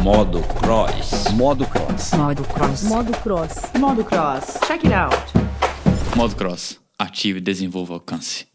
Modo Cross. Modo Cross. Modo Cross. Modo Cross. Modo Cross. Check it out. Modo Cross. Ative, desenvolva, alcance.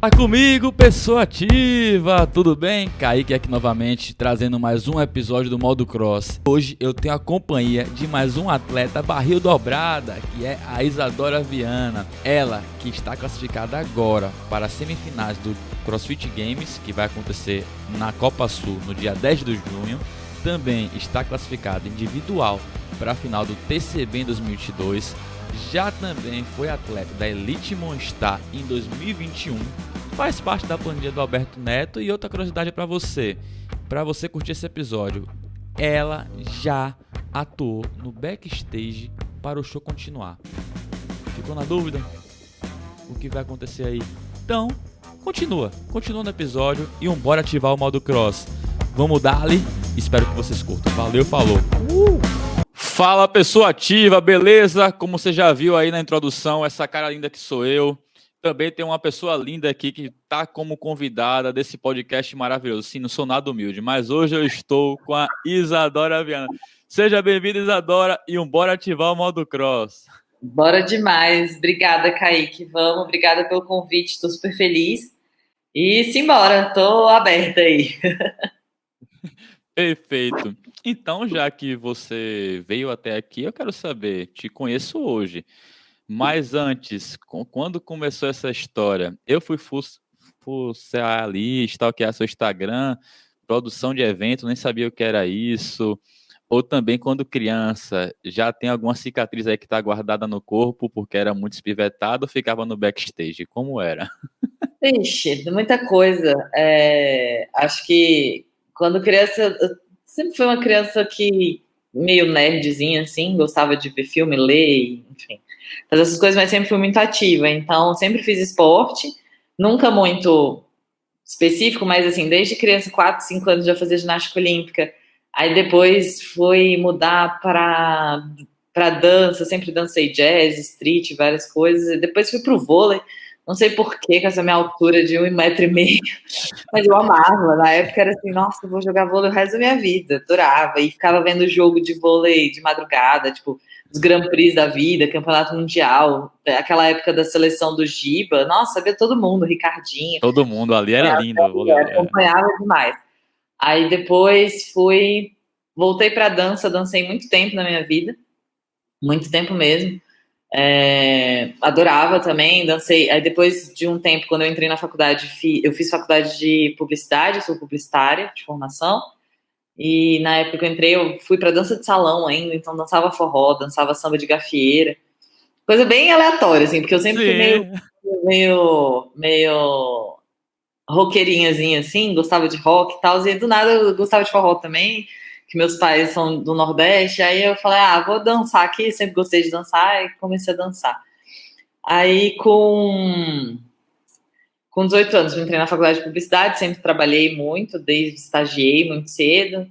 Fala comigo, pessoa ativa! Tudo bem? Kaique aqui novamente, trazendo mais um episódio do Modo Cross. Hoje eu tenho a companhia de mais um atleta barril dobrada, que é a Isadora Viana. Ela que está classificada agora para as semifinais do CrossFit Games, que vai acontecer na Copa Sul no dia 10 de junho. Também está classificada individual para a final do TCB em 2022. Já também foi atleta da Elite Monstar em 2021. Faz parte da planilha do Alberto Neto. E outra curiosidade para você curtir esse episódio: ela já atuou no backstage para o show continuar. Ficou na dúvida? O que vai acontecer aí? Então, continua no episódio e bora ativar o modo cross. Vamos dar-lhe, espero que vocês curtam. Valeu, falou! Fala, pessoa ativa, beleza? Como você já viu aí na introdução, essa cara linda que sou eu. Também tem uma pessoa linda aqui que está como convidada desse podcast maravilhoso. Sim, não sou nada humilde, mas hoje eu estou com a Isadora Viana. Seja bem-vinda, Isadora, e bora ativar o modo cross. Bora demais. Obrigada, Kaique. Vamos, obrigada pelo convite, estou super feliz. E simbora, tô aberta aí. Perfeito. Então, já que você veio até aqui, eu quero saber, te conheço hoje, mas antes, quando começou essa história, eu fui fuçar ali, stalkear seu Instagram, produção de evento, nem sabia o que era isso, ou também quando criança, já tem alguma cicatriz aí que está guardada no corpo porque era muito espivetado ou ficava no backstage, como era? Ixi, muita coisa. Acho que quando criança, eu sempre fui uma criança que meio nerdzinha, assim, gostava de ver filme, ler, enfim, fazer essas coisas, mas sempre fui muito ativa. Então, sempre fiz esporte, nunca muito específico, mas assim, desde criança, 4, 5 anos, já fazia ginástica olímpica. Aí depois fui mudar para dança, sempre dancei jazz, street, várias coisas. E depois fui pro vôlei. Não sei porquê, com essa minha altura de 1,5 m, mas eu amava. Na época era assim, nossa, eu vou jogar vôlei o resto da minha vida. Adorava. E ficava vendo jogo de vôlei de madrugada, tipo, os Grand Prix da vida, Campeonato Mundial, aquela época da seleção do Giba. Nossa, sabia todo mundo, Ricardinho. Todo mundo ali era lindo. Acompanhava demais. Aí depois voltei pra dança, dancei muito tempo na minha vida. Muito tempo mesmo. Adorava também, dancei. Aí depois de um tempo, quando eu entrei na faculdade, eu fiz faculdade de publicidade, sou publicitária de formação, e na época que eu entrei, eu fui pra dança de salão ainda, então dançava forró, dançava samba de gafieira, coisa bem aleatória, assim, porque eu sempre fui meio roqueirinhazinha, assim, gostava de rock e tal, e do nada eu gostava de forró também, que meus pais são do Nordeste, aí eu falei, vou dançar aqui, sempre gostei de dançar, e comecei a dançar. Aí, com 18 anos, eu entrei na faculdade de publicidade, sempre trabalhei muito, desde estagiei muito cedo,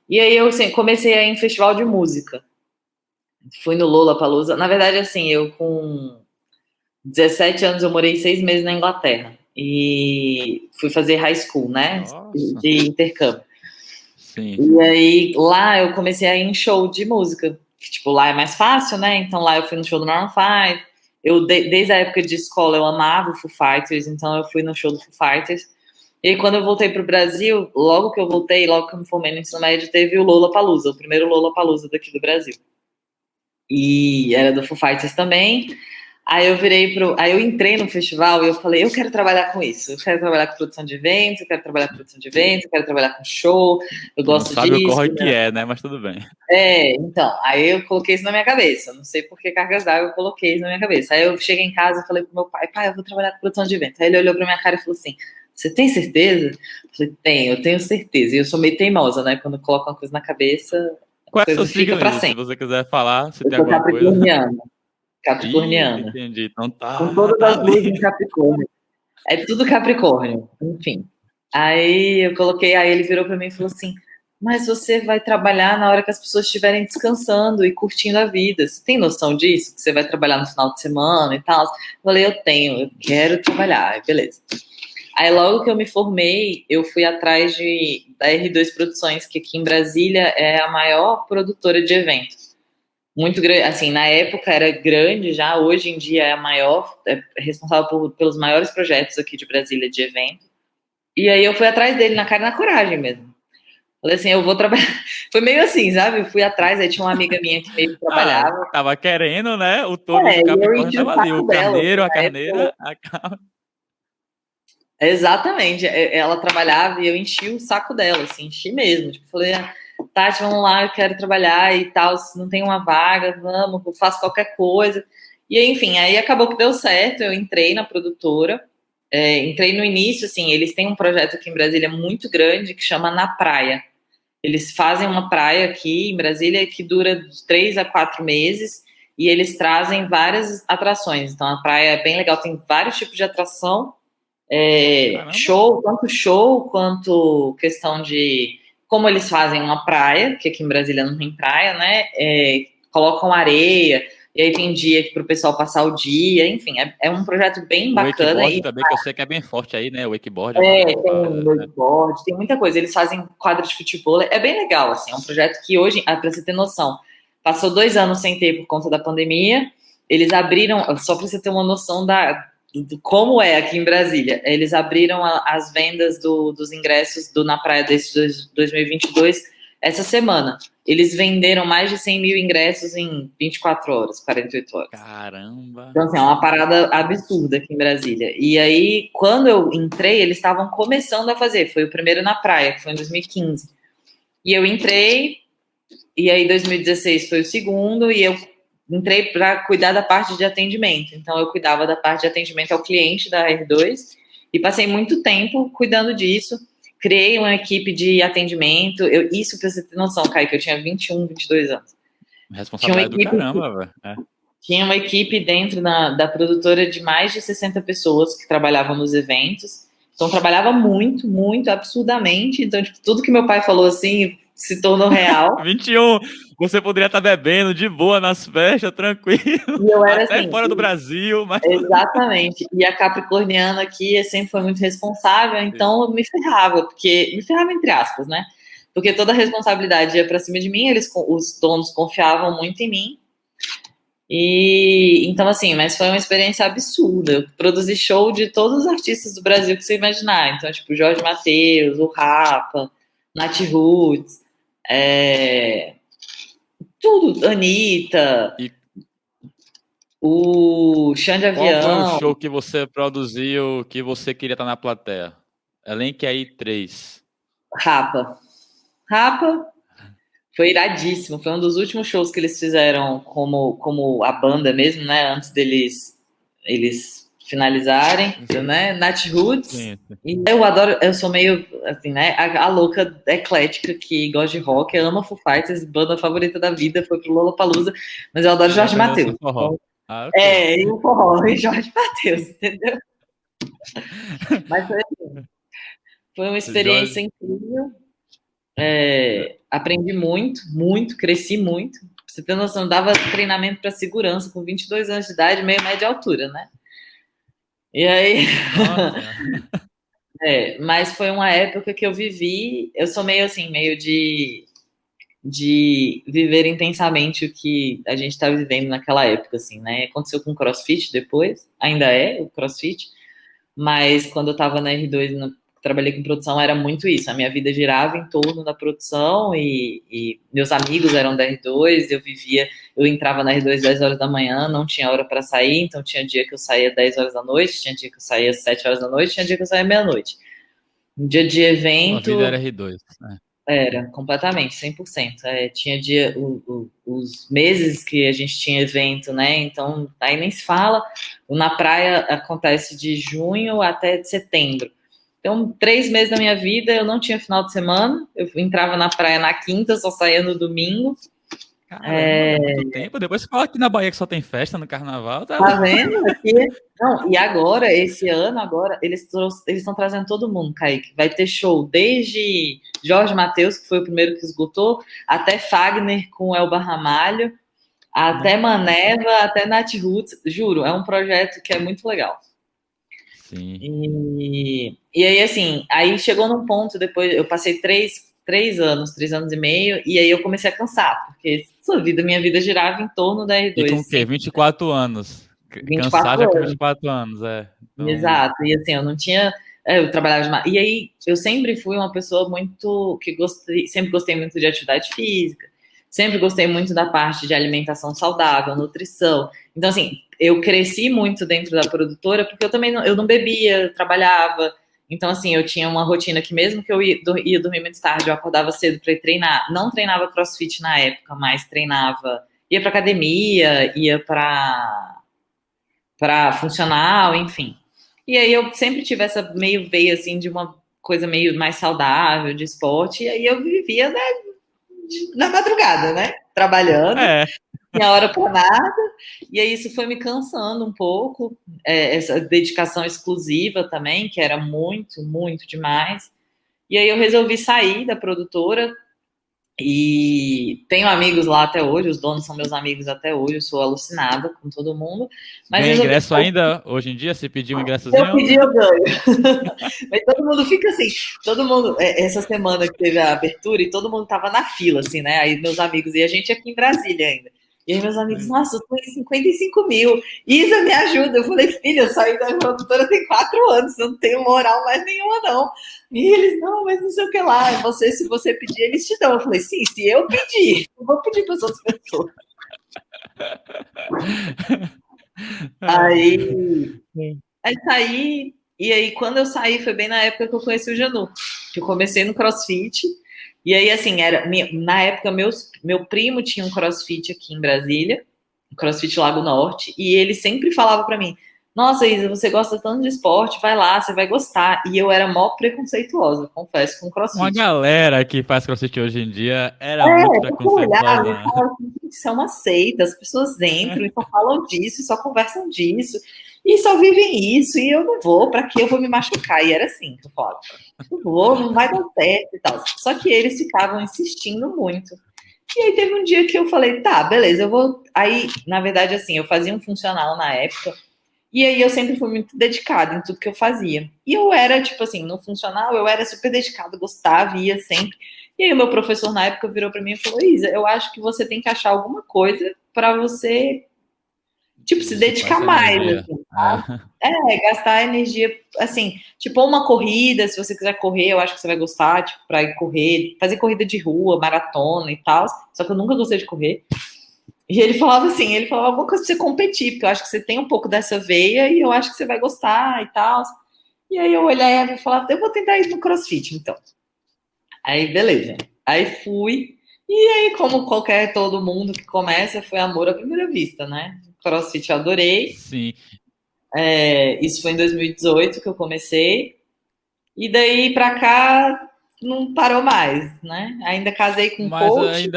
e aí eu comecei a ir em festival de música. Fui no Lollapalooza, na verdade, assim, eu com 17 anos, eu morei 6 meses na Inglaterra, e fui fazer high school, né, de intercâmbio. Sim. E aí, lá eu comecei a ir em show de música, que, tipo, lá é mais fácil, né? Então, lá eu fui no show do Maroon 5. Desde a época de escola, eu amava o Foo Fighters, então eu fui no show do Foo Fighters. E aí, quando eu voltei pro Brasil, logo que eu voltei, logo que eu me formei no ensino médio, teve o Lollapalooza, o primeiro Lollapalooza daqui do Brasil. E era do Foo Fighters também. Aí eu entrei no festival e eu falei, eu quero trabalhar com isso, eu quero trabalhar com produção de eventos, eu quero trabalhar com show, eu gosto disso. Sabe o corre que é, né? Mas tudo bem. Então, aí eu coloquei isso na minha cabeça, não sei por que cargas d'água eu coloquei isso na minha cabeça. Aí eu cheguei em casa e falei pro meu pai, eu vou trabalhar com produção de eventos. Aí ele olhou pra minha cara e falou assim, você tem certeza? Eu falei, eu tenho certeza. E eu sou meio teimosa, né? Quando eu coloco uma coisa na cabeça, Qual é a coisa fica pra sempre. Se você quiser falar, se eu tem alguma coisa. Capricorniana. Entendi. Então tá. Com todas as luzes em Capricórnio. É tudo Capricórnio, enfim. Aí eu coloquei, aí ele virou pra mim e falou assim, mas você vai trabalhar na hora que as pessoas estiverem descansando e curtindo a vida. Você tem noção disso? Que você vai trabalhar no final de semana e tal? Eu falei, eu tenho, eu quero trabalhar. Aí, beleza. Aí logo que eu me formei, eu fui atrás da R2 Produções, que aqui em Brasília é a maior produtora de eventos. Muito grande, assim, na época era grande já, hoje em dia é a maior, é responsável pelos maiores projetos aqui de Brasília de evento. E aí eu fui atrás dele na cara e na coragem mesmo. Falei assim, eu vou trabalhar. Foi meio assim, sabe? Eu fui atrás, aí tinha uma amiga minha que meio que trabalhava. Tava querendo, né? O touro do E eu Capricórnio enchi o tava ali. O saco dela. carneiro, a Na época, carneira, a cabra. exatamente. Ela trabalhava e eu enchi o saco dela, assim, enchi mesmo. Tipo, falei, Tati, vamos lá, eu quero trabalhar e tal. Se não tem uma vaga, vamos, eu faço qualquer coisa. E enfim, aí acabou que deu certo. Eu entrei na produtora. Entrei no início, assim, eles têm um projeto aqui em Brasília muito grande que chama Na Praia. Eles fazem uma praia aqui em Brasília que dura de 3 a 4 meses e eles trazem várias atrações. Então a praia é bem legal, tem vários tipos de atração, Caramba. show quanto questão de como eles fazem uma praia, que aqui em Brasília não tem praia, né? Colocam areia, e aí tem dia para o pessoal passar o dia, enfim, é um projeto bem O bacana. wakeboard também, que eu sei que é bem forte aí, né? O wakeboard, a galera Tem fala. wakeboard, tem muita coisa. Eles fazem quadro de futebol, é bem legal, assim, é um projeto que hoje, para você ter noção, passou 2 anos sem ter por conta da pandemia, eles abriram, só para você ter uma noção de como é aqui em Brasília, eles abriram as vendas dos ingressos do Na Praia desse 2022 essa semana. Eles venderam mais de 100 mil ingressos em 24 horas, 48 horas. Caramba. Então, assim, é uma parada absurda aqui em Brasília. E aí, quando eu entrei, eles estavam começando a fazer. Foi o primeiro na praia, que foi em 2015. E eu entrei, e aí 2016 foi o segundo, e eu entrei para cuidar da parte de atendimento. Então, eu cuidava da parte de atendimento ao cliente da R2 e passei muito tempo cuidando disso. Criei uma equipe de atendimento. Isso para você ter noção, Caio, que eu tinha 21, 22 anos. Responsabilidade do caramba, velho. Tinha uma equipe dentro da produtora de mais de 60 pessoas que trabalhavam nos eventos. Então, trabalhava muito, muito, absurdamente. Então, tipo, tudo que meu pai falou, assim, se tornou real. 21, você poderia estar bebendo de boa nas festas, tranquilo. E eu era até assim. fora do Brasil. Mas... Exatamente. E a capricorniana aqui sempre foi muito responsável, então eu me ferrava, porque... Me ferrava entre aspas, né? Porque toda a responsabilidade ia para cima de mim, os donos confiavam muito em mim. E então, assim, mas foi uma experiência absurda. Eu produzi show de todos os artistas do Brasil que você imaginar. Então, tipo, Jorge Mateus, o Rapa, Nath Roots, tudo, Anitta, o Xande Avião. Qual foi o show que você produziu que você queria estar na plateia? Elenque aí 3. Rapa. Foi iradíssimo. Foi um dos últimos shows que eles fizeram como a banda mesmo, né? Antes deles finalizarem, né? Nath Roots. Sim. E eu adoro, eu sou meio assim, né? A louca eclética que gosta de rock, ama Foo Fighters, banda favorita da vida, foi pro Lollapalooza, mas eu adoro Jorge Mateus. Então, okay. E o forró, e Jorge Mateus, entendeu? Mas foi uma experiência incrível. Aprendi muito, muito, cresci muito. Pra você ter noção, dava treinamento para segurança com 22 anos de idade, meio média altura, né? E aí. Mas foi uma época que eu vivi. Eu sou meio assim, meio de viver intensamente o que a gente está vivendo naquela época, assim, né? Aconteceu com o CrossFit depois, ainda é o CrossFit, mas quando eu estava na R2, trabalhei com produção, era muito isso. A minha vida girava em torno da produção e meus amigos eram da R2, eu entrava na R2 10 horas da manhã, não tinha hora para sair, então tinha dia que eu saía 10 horas da noite, tinha dia que eu saía 7 horas da noite, tinha dia que eu saía meia-noite. Um dia de evento... A vida era R2, né? Era, completamente, 100%. Tinha dia, os meses que a gente tinha evento, né? Então, aí nem se fala. O Na Praia acontece de junho até setembro. Então, 3 meses da minha vida eu não tinha final de semana. Eu entrava na praia na quinta, só saía no domingo. Caramba, é muito tempo. Depois você fala aqui na Bahia que só tem festa no carnaval, tá? Tá vendo? Aqui. Não, e agora, esse ano, agora, eles estão trazendo todo mundo, Kaique. Vai ter show desde Jorge Mateus, que foi o primeiro que esgotou, até Fagner com Elba Ramalho, até Maneva, até Nath Roots. Juro, é um projeto que é muito legal. Sim. E aí, assim, aí chegou num ponto, depois eu passei três anos e meio, e aí eu comecei a cansar, porque minha vida girava em torno da R2. E com o quê? 24 anos. 24 Cansar já com anos. 24 anos, é. Então... Exato, e assim, eu não tinha. Eu trabalhava demais. E aí, eu sempre fui uma pessoa muito. Sempre gostei muito de atividade física, sempre gostei muito da parte de alimentação saudável, nutrição. Então, assim, eu cresci muito dentro da produtora, porque eu também eu não bebia, eu trabalhava. Então, assim, eu tinha uma rotina que, mesmo que eu ia dormir muito tarde, eu acordava cedo para ir treinar. Não treinava crossfit na época, mas treinava. Ia para academia, ia para funcional, enfim. E aí eu sempre tive essa meio veia, assim, de uma coisa meio mais saudável, de esporte, e aí eu vivia, né, na madrugada, né, trabalhando, tinha hora para nada, e aí isso foi me cansando um pouco, essa dedicação exclusiva também, que era muito, muito demais, e aí eu resolvi sair da produtora, e tenho amigos lá até hoje, os donos são meus amigos até hoje, eu sou alucinada com todo mundo. Mas ganha ingresso ainda, hoje em dia, se pedir um ingressozinho? Eu pedi, eu ganho. Mas todo mundo fica assim, todo mundo, essa semana que teve a abertura, e todo mundo tava na fila, assim, né? Aí meus amigos, e a gente aqui em Brasília ainda. E aí meus amigos, nossa, eu tô em 55 mil. Isa, me ajuda. Eu falei, filha, eu saí da produtora tem 4 anos, eu não tenho moral mais nenhuma, não. E eles, não, mas não sei o que lá. Você, se você pedir, eles te dão. Eu falei, sim, se eu pedir, eu vou pedir para as outras pessoas. Aí saí, e aí quando eu saí foi bem na época que eu conheci o Janu, que eu comecei no CrossFit, e aí assim, na época meu primo tinha um CrossFit aqui em Brasília, o CrossFit Lago Norte, e ele sempre falava pra mim, nossa, Isa, você gosta tanto de esporte, vai lá, você vai gostar, e eu era mó preconceituosa, confesso, com CrossFit. Uma galera que faz CrossFit hoje em dia era muito preconceituosa. Eu falava assim, isso é uma seita, as pessoas entram e só falam disso, e só conversam disso, e só vivem isso, e eu não vou, pra que eu vou me machucar? E era assim que eu falava, não vou, não vai dar certo e tal. Só que eles ficavam insistindo muito. E aí teve um dia que eu falei, tá, beleza, eu vou. Aí, na verdade, assim, eu fazia um funcional na época, e aí eu sempre fui muito dedicada em tudo que eu fazia. E eu era, tipo assim, no funcional, eu era super dedicada, gostava, ia sempre. E aí o meu professor na época virou pra mim e falou, Isa, eu acho que você tem que achar alguma coisa pra você, tipo, se dedicar mais, assim, sabe? Gastar energia, assim, tipo, uma corrida, se você quiser correr, eu acho que você vai gostar, tipo, pra ir correr, fazer corrida de rua, maratona e tal, só que eu nunca gostei de correr. E ele falava assim, alguma coisa pra você competir, porque eu acho que você tem um pouco dessa veia e eu acho que você vai gostar e tal. E aí eu olhava e falava, eu vou tentar ir no CrossFit, então. Aí, beleza. Aí fui, e aí, como todo mundo que começa, foi amor à primeira vista, né? CrossFit eu adorei. Sim. Isso foi em 2018 que eu comecei. E daí pra cá, não parou mais, né? Ainda casei com coach.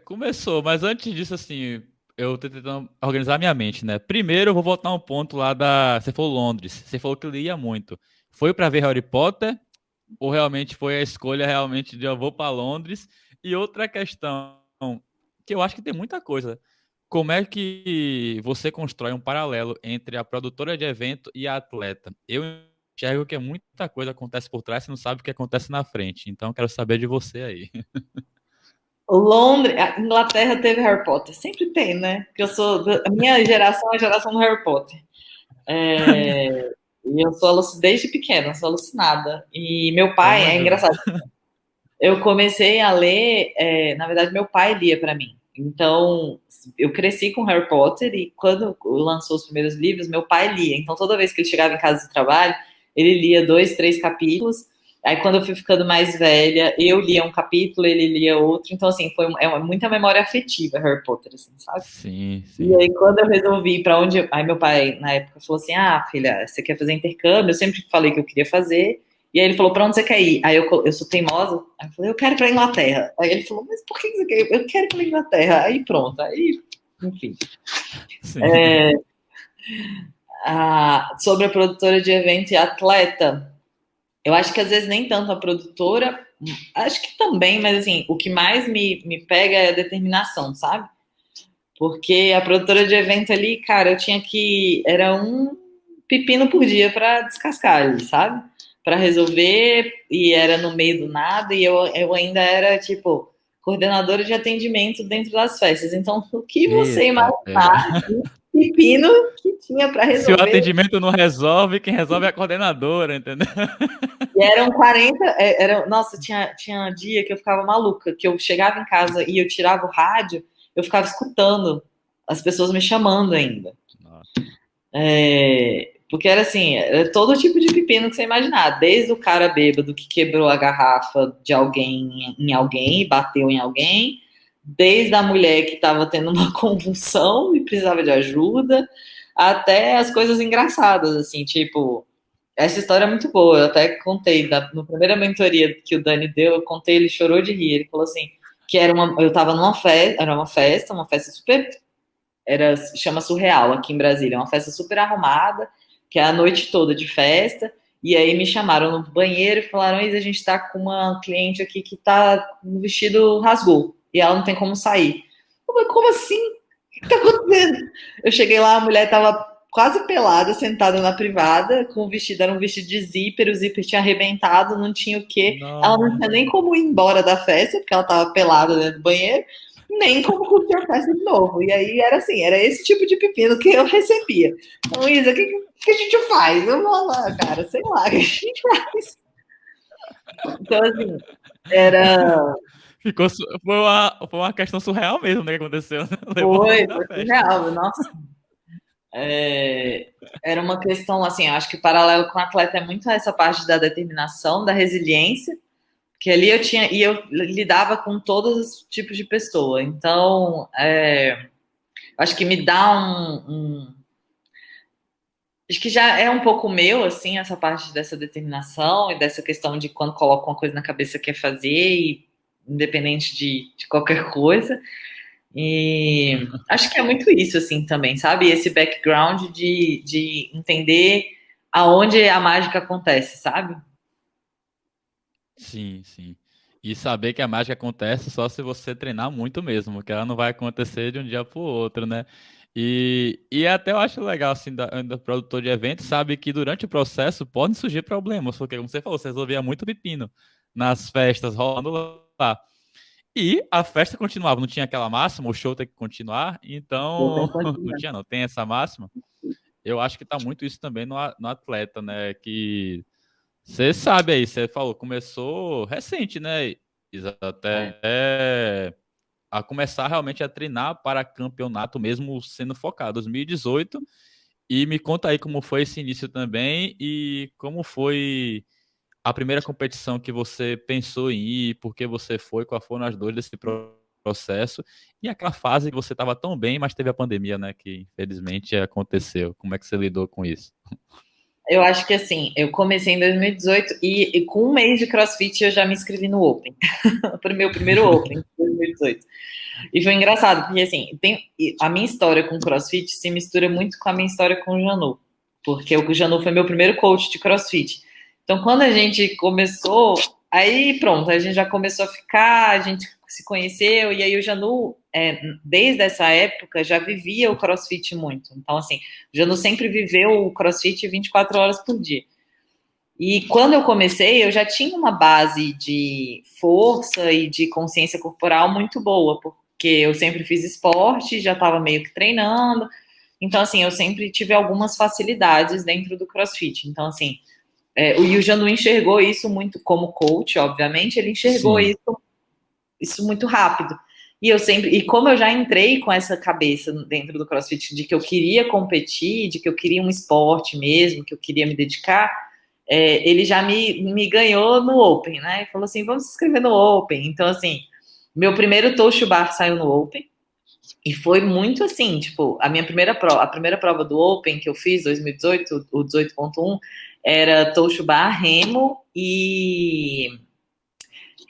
Começou, mas antes disso, assim, eu tô tentando organizar minha mente, né? Primeiro, eu vou voltar um ponto lá você falou Londres, você falou que lia muito. Foi pra ver Harry Potter ou realmente foi a escolha realmente de eu vou pra Londres? E outra questão, que eu acho que tem muita coisa. Como é que você constrói um paralelo entre a produtora de evento e a atleta? Eu enxergo que muita coisa acontece por trás, você não sabe o que acontece na frente. Então, quero saber de você aí. Londres, a Inglaterra teve Harry Potter, sempre tem, né? Porque a minha geração é a geração do Harry Potter. E eu sou desde pequena, sou alucinada. E meu pai, é engraçado. Eu comecei a ler, na verdade, meu pai lia para mim. Então, eu cresci com Harry Potter e quando lançou os primeiros livros, meu pai lia. Então, toda vez que ele chegava em casa do trabalho, ele lia 2, 3 capítulos. Aí, quando eu fui ficando mais velha, eu lia um capítulo, ele lia outro. Então, assim, é muita memória afetiva, Harry Potter, assim, sabe? Sim. E aí, quando eu resolvi ir para onde... Aí, meu pai, na época, falou assim, filha, você quer fazer intercâmbio? Eu sempre falei que eu queria fazer. E aí ele falou, pra onde você quer ir? Aí eu sou teimosa, aí eu falei, eu quero ir pra Inglaterra. Aí ele falou, mas por que você quer ir? Eu quero ir pra Inglaterra. Aí pronto, aí, enfim. Sim. Sobre a produtora de evento e atleta, eu acho que às vezes nem tanto a produtora, acho que também, mas assim, o que mais me pega é a determinação, sabe? Porque a produtora de evento ali, cara, era um pepino por dia para descascar ali, sabe? Para resolver, e era no meio do nada, e eu ainda era, tipo, coordenadora de atendimento dentro das festas. Então, o que você Eita, pega. imaginar de pepino que tinha para Se o resolver? atendimento não resolve, quem resolve é a coordenadora, entendeu? E eram 40, nossa, tinha dia que eu ficava maluca, que eu chegava em casa e eu tirava o rádio, eu ficava escutando as pessoas me chamando ainda. Nossa. Porque era assim, era todo tipo de pepino que você imaginar, desde o cara bêbado que quebrou a garrafa de alguém em alguém e bateu em alguém, desde a mulher que estava tendo uma convulsão e precisava de ajuda, até as coisas engraçadas, assim, tipo, essa história é muito boa, eu até contei, na primeira mentoria que o Dani deu, eu contei, ele chorou de rir, ele falou assim, que eu tava numa festa, era uma festa super, chama Surreal aqui em Brasília, uma festa super arrumada, que é a noite toda de festa, e aí me chamaram no banheiro e falaram, Isa, a gente tá com uma cliente aqui que tá, o vestido rasgou, e ela não tem como sair. Eu falei, como assim? O que tá acontecendo? Eu cheguei lá, a mulher tava quase pelada, sentada na privada, com o vestido, era um vestido de zíper, o zíper tinha arrebentado, não tinha o quê. Ela não tinha Nossa. nem como ir embora da festa, porque ela tava pelada dentro do banheiro, nem como curtir a festa de novo. E aí era assim, era esse tipo de pepino que eu recebia. Então, Isa, o que a gente faz? Eu vou lá, cara, sei lá, o que a gente faz? Então, assim, era. Foi uma questão surreal mesmo, né, que aconteceu. Né? Levou o nome Foi, da foi festa. surreal. Nossa, era uma questão, assim, eu acho que o paralelo com o atleta é muito essa parte da determinação, da resiliência, que ali eu lidava com todos os tipos de pessoa. Então, acho que me dá acho que já é um pouco meu, assim, essa parte dessa determinação e dessa questão de quando coloca uma coisa na cabeça quer fazer, e independente de qualquer coisa. E acho que é muito isso, assim, também, sabe? Esse background de entender aonde a mágica acontece, sabe? Sim, sim. E saber que a mágica acontece só se você treinar muito mesmo, que ela não vai acontecer de um dia pro outro, né? E até eu acho legal, assim, do produtor de eventos, sabe que durante o processo podem surgir problemas, porque, como você falou, você resolvia muito pepino nas festas rolando lá. E a festa continuava, não tinha aquela máxima, o show tem que continuar, Eu então tenho não continuar. tinha, não, tem essa máxima. Eu acho que tá muito isso também no atleta, né? Que você sabe aí, você falou, começou recente, né? É. Até a começar realmente a treinar para campeonato mesmo sendo focado, 2018. E me conta aí como foi esse início também e como foi a primeira competição que você pensou em ir, por que você foi, quais foram as dores desse processo e aquela fase que você estava tão bem, mas teve a pandemia, né? Que infelizmente aconteceu. Como é que você lidou com isso? Eu acho que assim, eu comecei em 2018 e com um mês de CrossFit eu já me inscrevi no Open, para o meu primeiro Open, em 2018. E foi engraçado, porque assim, a minha história com CrossFit se mistura muito com a minha história com o Janu, porque o Janu foi meu primeiro coach de CrossFit. Então, quando a gente começou, aí pronto, a gente já começou a ficar, a gente se conheceu, e aí o Janu, desde essa época, já vivia o CrossFit muito. Então, assim, o Janu sempre viveu o CrossFit 24 horas por dia. E quando eu comecei, eu já tinha uma base de força e de consciência corporal muito boa, porque eu sempre fiz esporte, já estava meio que treinando. Então, assim, eu sempre tive algumas facilidades dentro do CrossFit. Então, assim, o Yujanu enxergou isso muito como coach, obviamente, ele enxergou Sim, isso muito rápido. E como eu já entrei com essa cabeça dentro do CrossFit de que eu queria competir, de que eu queria um esporte mesmo, que eu queria me dedicar, ele já me ganhou no Open, né? E falou assim, vamos se inscrever no Open. Então, assim, meu primeiro Toshu Bar saiu no Open, e foi muito assim, tipo, a primeira prova do Open que eu fiz, 2018, o 18.1, era Toshubar, remo e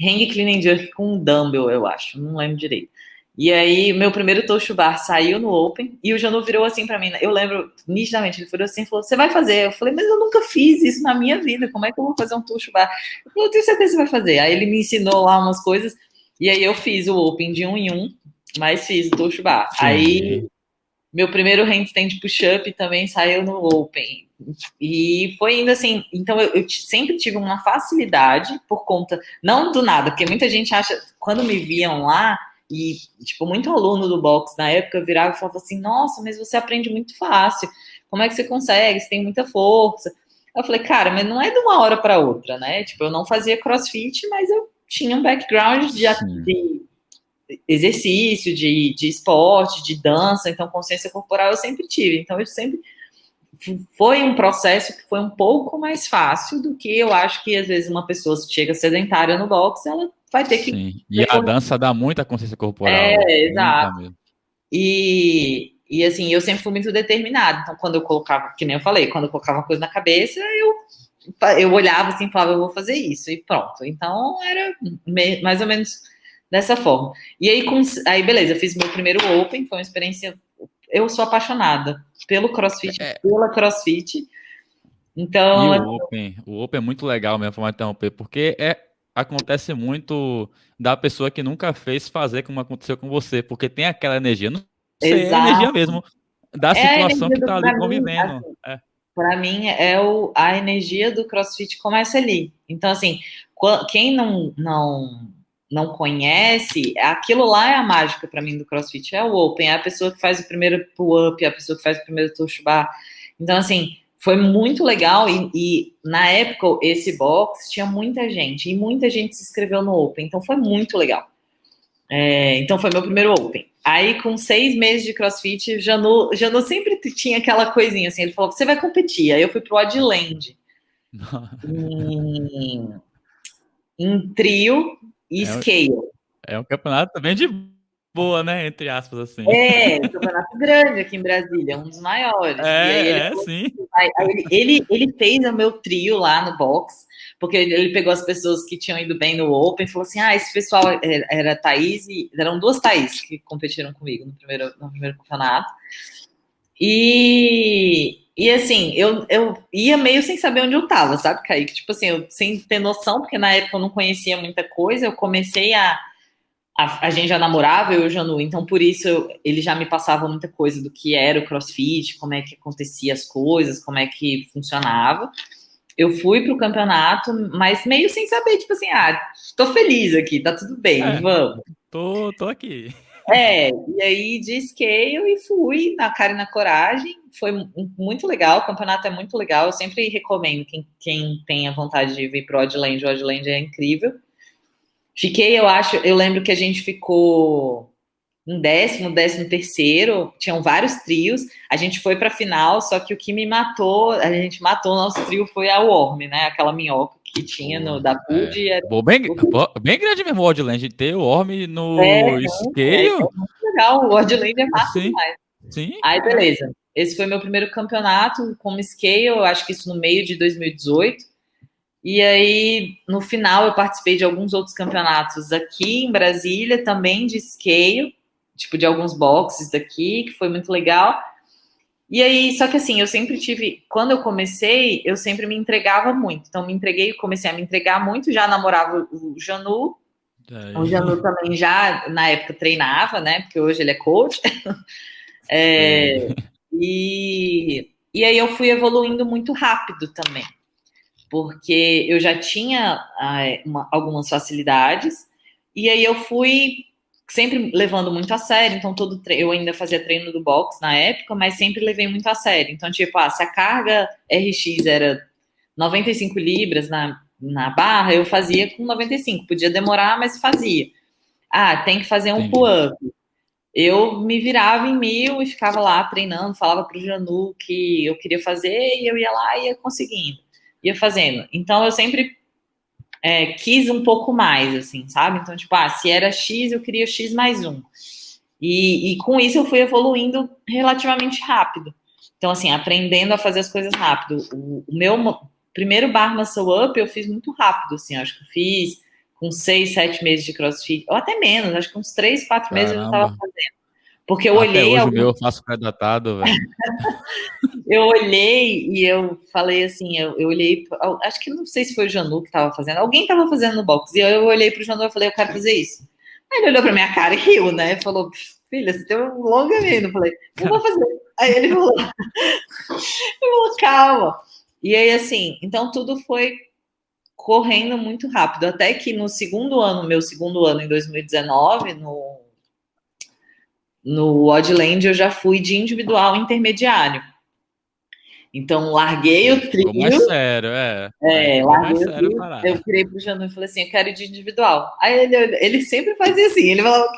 hang clean and jerk com dumbbell, eu acho, não lembro direito. E aí, meu primeiro Toshubar saiu no Open e o Janu virou assim pra mim. Eu lembro nitidamente, ele virou assim e falou: Você vai fazer? Eu falei: Mas eu nunca fiz isso na minha vida, como é que eu vou fazer um Toshubar? Eu falei: Eu tenho certeza que você vai fazer. Aí ele me ensinou lá umas coisas e aí eu fiz o Open de 1 em 1, mas fiz o Toshubar. Aí, meu primeiro handstand push-up também saiu no Open. E foi indo assim. Então, eu sempre tive uma facilidade por conta, não do nada, porque muita gente acha, quando me viam lá. E, tipo, muito aluno do box na época virava e falava assim: Nossa, mas você aprende muito fácil. Como é que você consegue? Você tem muita força. Eu falei: Cara, mas não é de uma hora para outra, né? Tipo, eu não fazia crossfit, mas eu tinha um background de exercício, de esporte, de dança. Então, consciência corporal eu sempre tive. Então, eu sempre. Foi um processo que foi um pouco mais fácil do que eu acho que, às vezes, uma pessoa chega sedentária no box, ela vai ter que. Sim. E a dança dá muita consciência corporal. Exato. Mesmo. E assim, eu sempre fui muito determinada. Então, quando eu colocava, que nem eu falei, quando eu colocava uma coisa na cabeça, eu olhava assim e falava: Eu vou fazer isso, e pronto. Então, era mais ou menos dessa forma. E aí beleza, eu fiz meu primeiro Open, foi uma experiência. Eu sou apaixonada pelo CrossFit, pela CrossFit. Então, e o Open é muito legal mesmo, para interromper, porque acontece muito da pessoa que nunca fez fazer como aconteceu com você, porque tem aquela energia, não sei, é a energia mesmo da é a situação energia que tá ali pra mim, convivendo. assim, para mim, a energia do CrossFit começa ali. Então, assim, quem não conhece, aquilo lá é a mágica para mim do CrossFit, é o Open, é a pessoa que faz o primeiro pull-up, é a pessoa que faz o primeiro touch bar. Então, assim, foi muito legal e na época esse box tinha muita gente e muita gente se inscreveu no Open, então foi muito legal. Então foi meu primeiro Open. Aí, com 6 meses de CrossFit, Janu sempre tinha aquela coisinha assim, ele falou: Você vai competir. Aí eu fui pro Oddland em trio e scale. É um campeonato também de boa, né? Entre aspas, assim. Um campeonato grande aqui em Brasília, um dos maiores. E aí ele falou, Sim. aí ele fez o meu trio lá no box, porque ele pegou as pessoas que tinham ido bem no Open e falou assim: esse pessoal era Thaís, eram 2 Thaís que competiram comigo no primeiro campeonato. E assim, eu ia meio sem saber onde eu tava, sabe, Kaique? Tipo assim, eu sem ter noção, porque na época eu não conhecia muita coisa, eu comecei a gente já namorava, eu e o Janu, então por isso ele já me passava muita coisa do que era o CrossFit, como é que acontecia as coisas, como é que funcionava. Eu fui pro campeonato, mas meio sem saber, tipo assim, tô feliz aqui, tá tudo bem, vamos. Tô aqui. E aí de scale e fui na cara e na coragem, foi muito legal, o campeonato é muito legal, eu sempre recomendo quem tem a vontade de vir pro Oddland, o Oddland é incrível. Eu lembro que a gente ficou em 13º, tinham vários trios, a gente foi pra final, só que o que me matou, a gente matou o nosso trio foi a Worm, né, aquela minhoca que tinha da PUD. Bem grande mesmo o Oddland, ter o Worm no scale. É muito legal, o Oddland é massa demais. Sim. Aí, beleza. Esse foi meu primeiro campeonato como scale, eu acho que isso no meio de 2018. E aí, no final, eu participei de alguns outros campeonatos aqui em Brasília, também de scale, tipo de alguns boxes daqui, que foi muito legal. E aí, só que assim, eu sempre tive, quando eu comecei, eu sempre me entregava muito. Então, comecei a me entregar muito, já namorava o Janu. O Janu também já, na época, treinava, né? Porque hoje ele é coach. E aí eu fui evoluindo muito rápido também, porque eu já tinha algumas facilidades, e aí eu fui sempre levando muito a sério, então eu ainda fazia treino do box na época, mas sempre levei muito a sério. Então, tipo, se a carga RX era 95 libras na barra, eu fazia com 95, podia demorar, mas fazia. Tem que fazer um pull-up. Eu me virava em 1000 e ficava lá treinando, falava pro Janu que eu queria fazer, e eu ia lá e ia conseguindo, ia fazendo. Então, eu sempre quis um pouco mais, assim, sabe? Então, tipo, se era X, eu queria X mais 1. E com isso eu fui evoluindo relativamente rápido. Então, assim, aprendendo a fazer as coisas rápido. O meu primeiro Bar Muscle Up eu fiz muito rápido, assim, acho que eu fiz com 6, 7 meses de CrossFit, ou até menos, acho que uns 3, 4 meses eu já estava Caramba. fazendo. Porque eu Até olhei, hoje o meu eu faço pré-datado, velho. eu olhei e eu falei assim, eu olhei, acho que não sei se foi o Janu que estava fazendo, alguém estava fazendo no box, e eu olhei pro Janu e falei, eu quero fazer isso. Aí ele olhou pra minha cara e riu, né? Falou, filha, você tem um longa ainda. Eu falei, eu vou fazer. Aí ele falou, calma. E aí, assim, então tudo foi correndo muito rápido. Até que no segundo ano, meu segundo ano, em 2019, no Oddland, eu já fui de individual intermediário. Então, larguei o Ficou mais trio. sério, Aí ficou mais Larguei o sério a trio. parada. Eu virei pro Janu e falei assim, eu quero ir de individual. Aí ele sempre fazia assim, ele falava,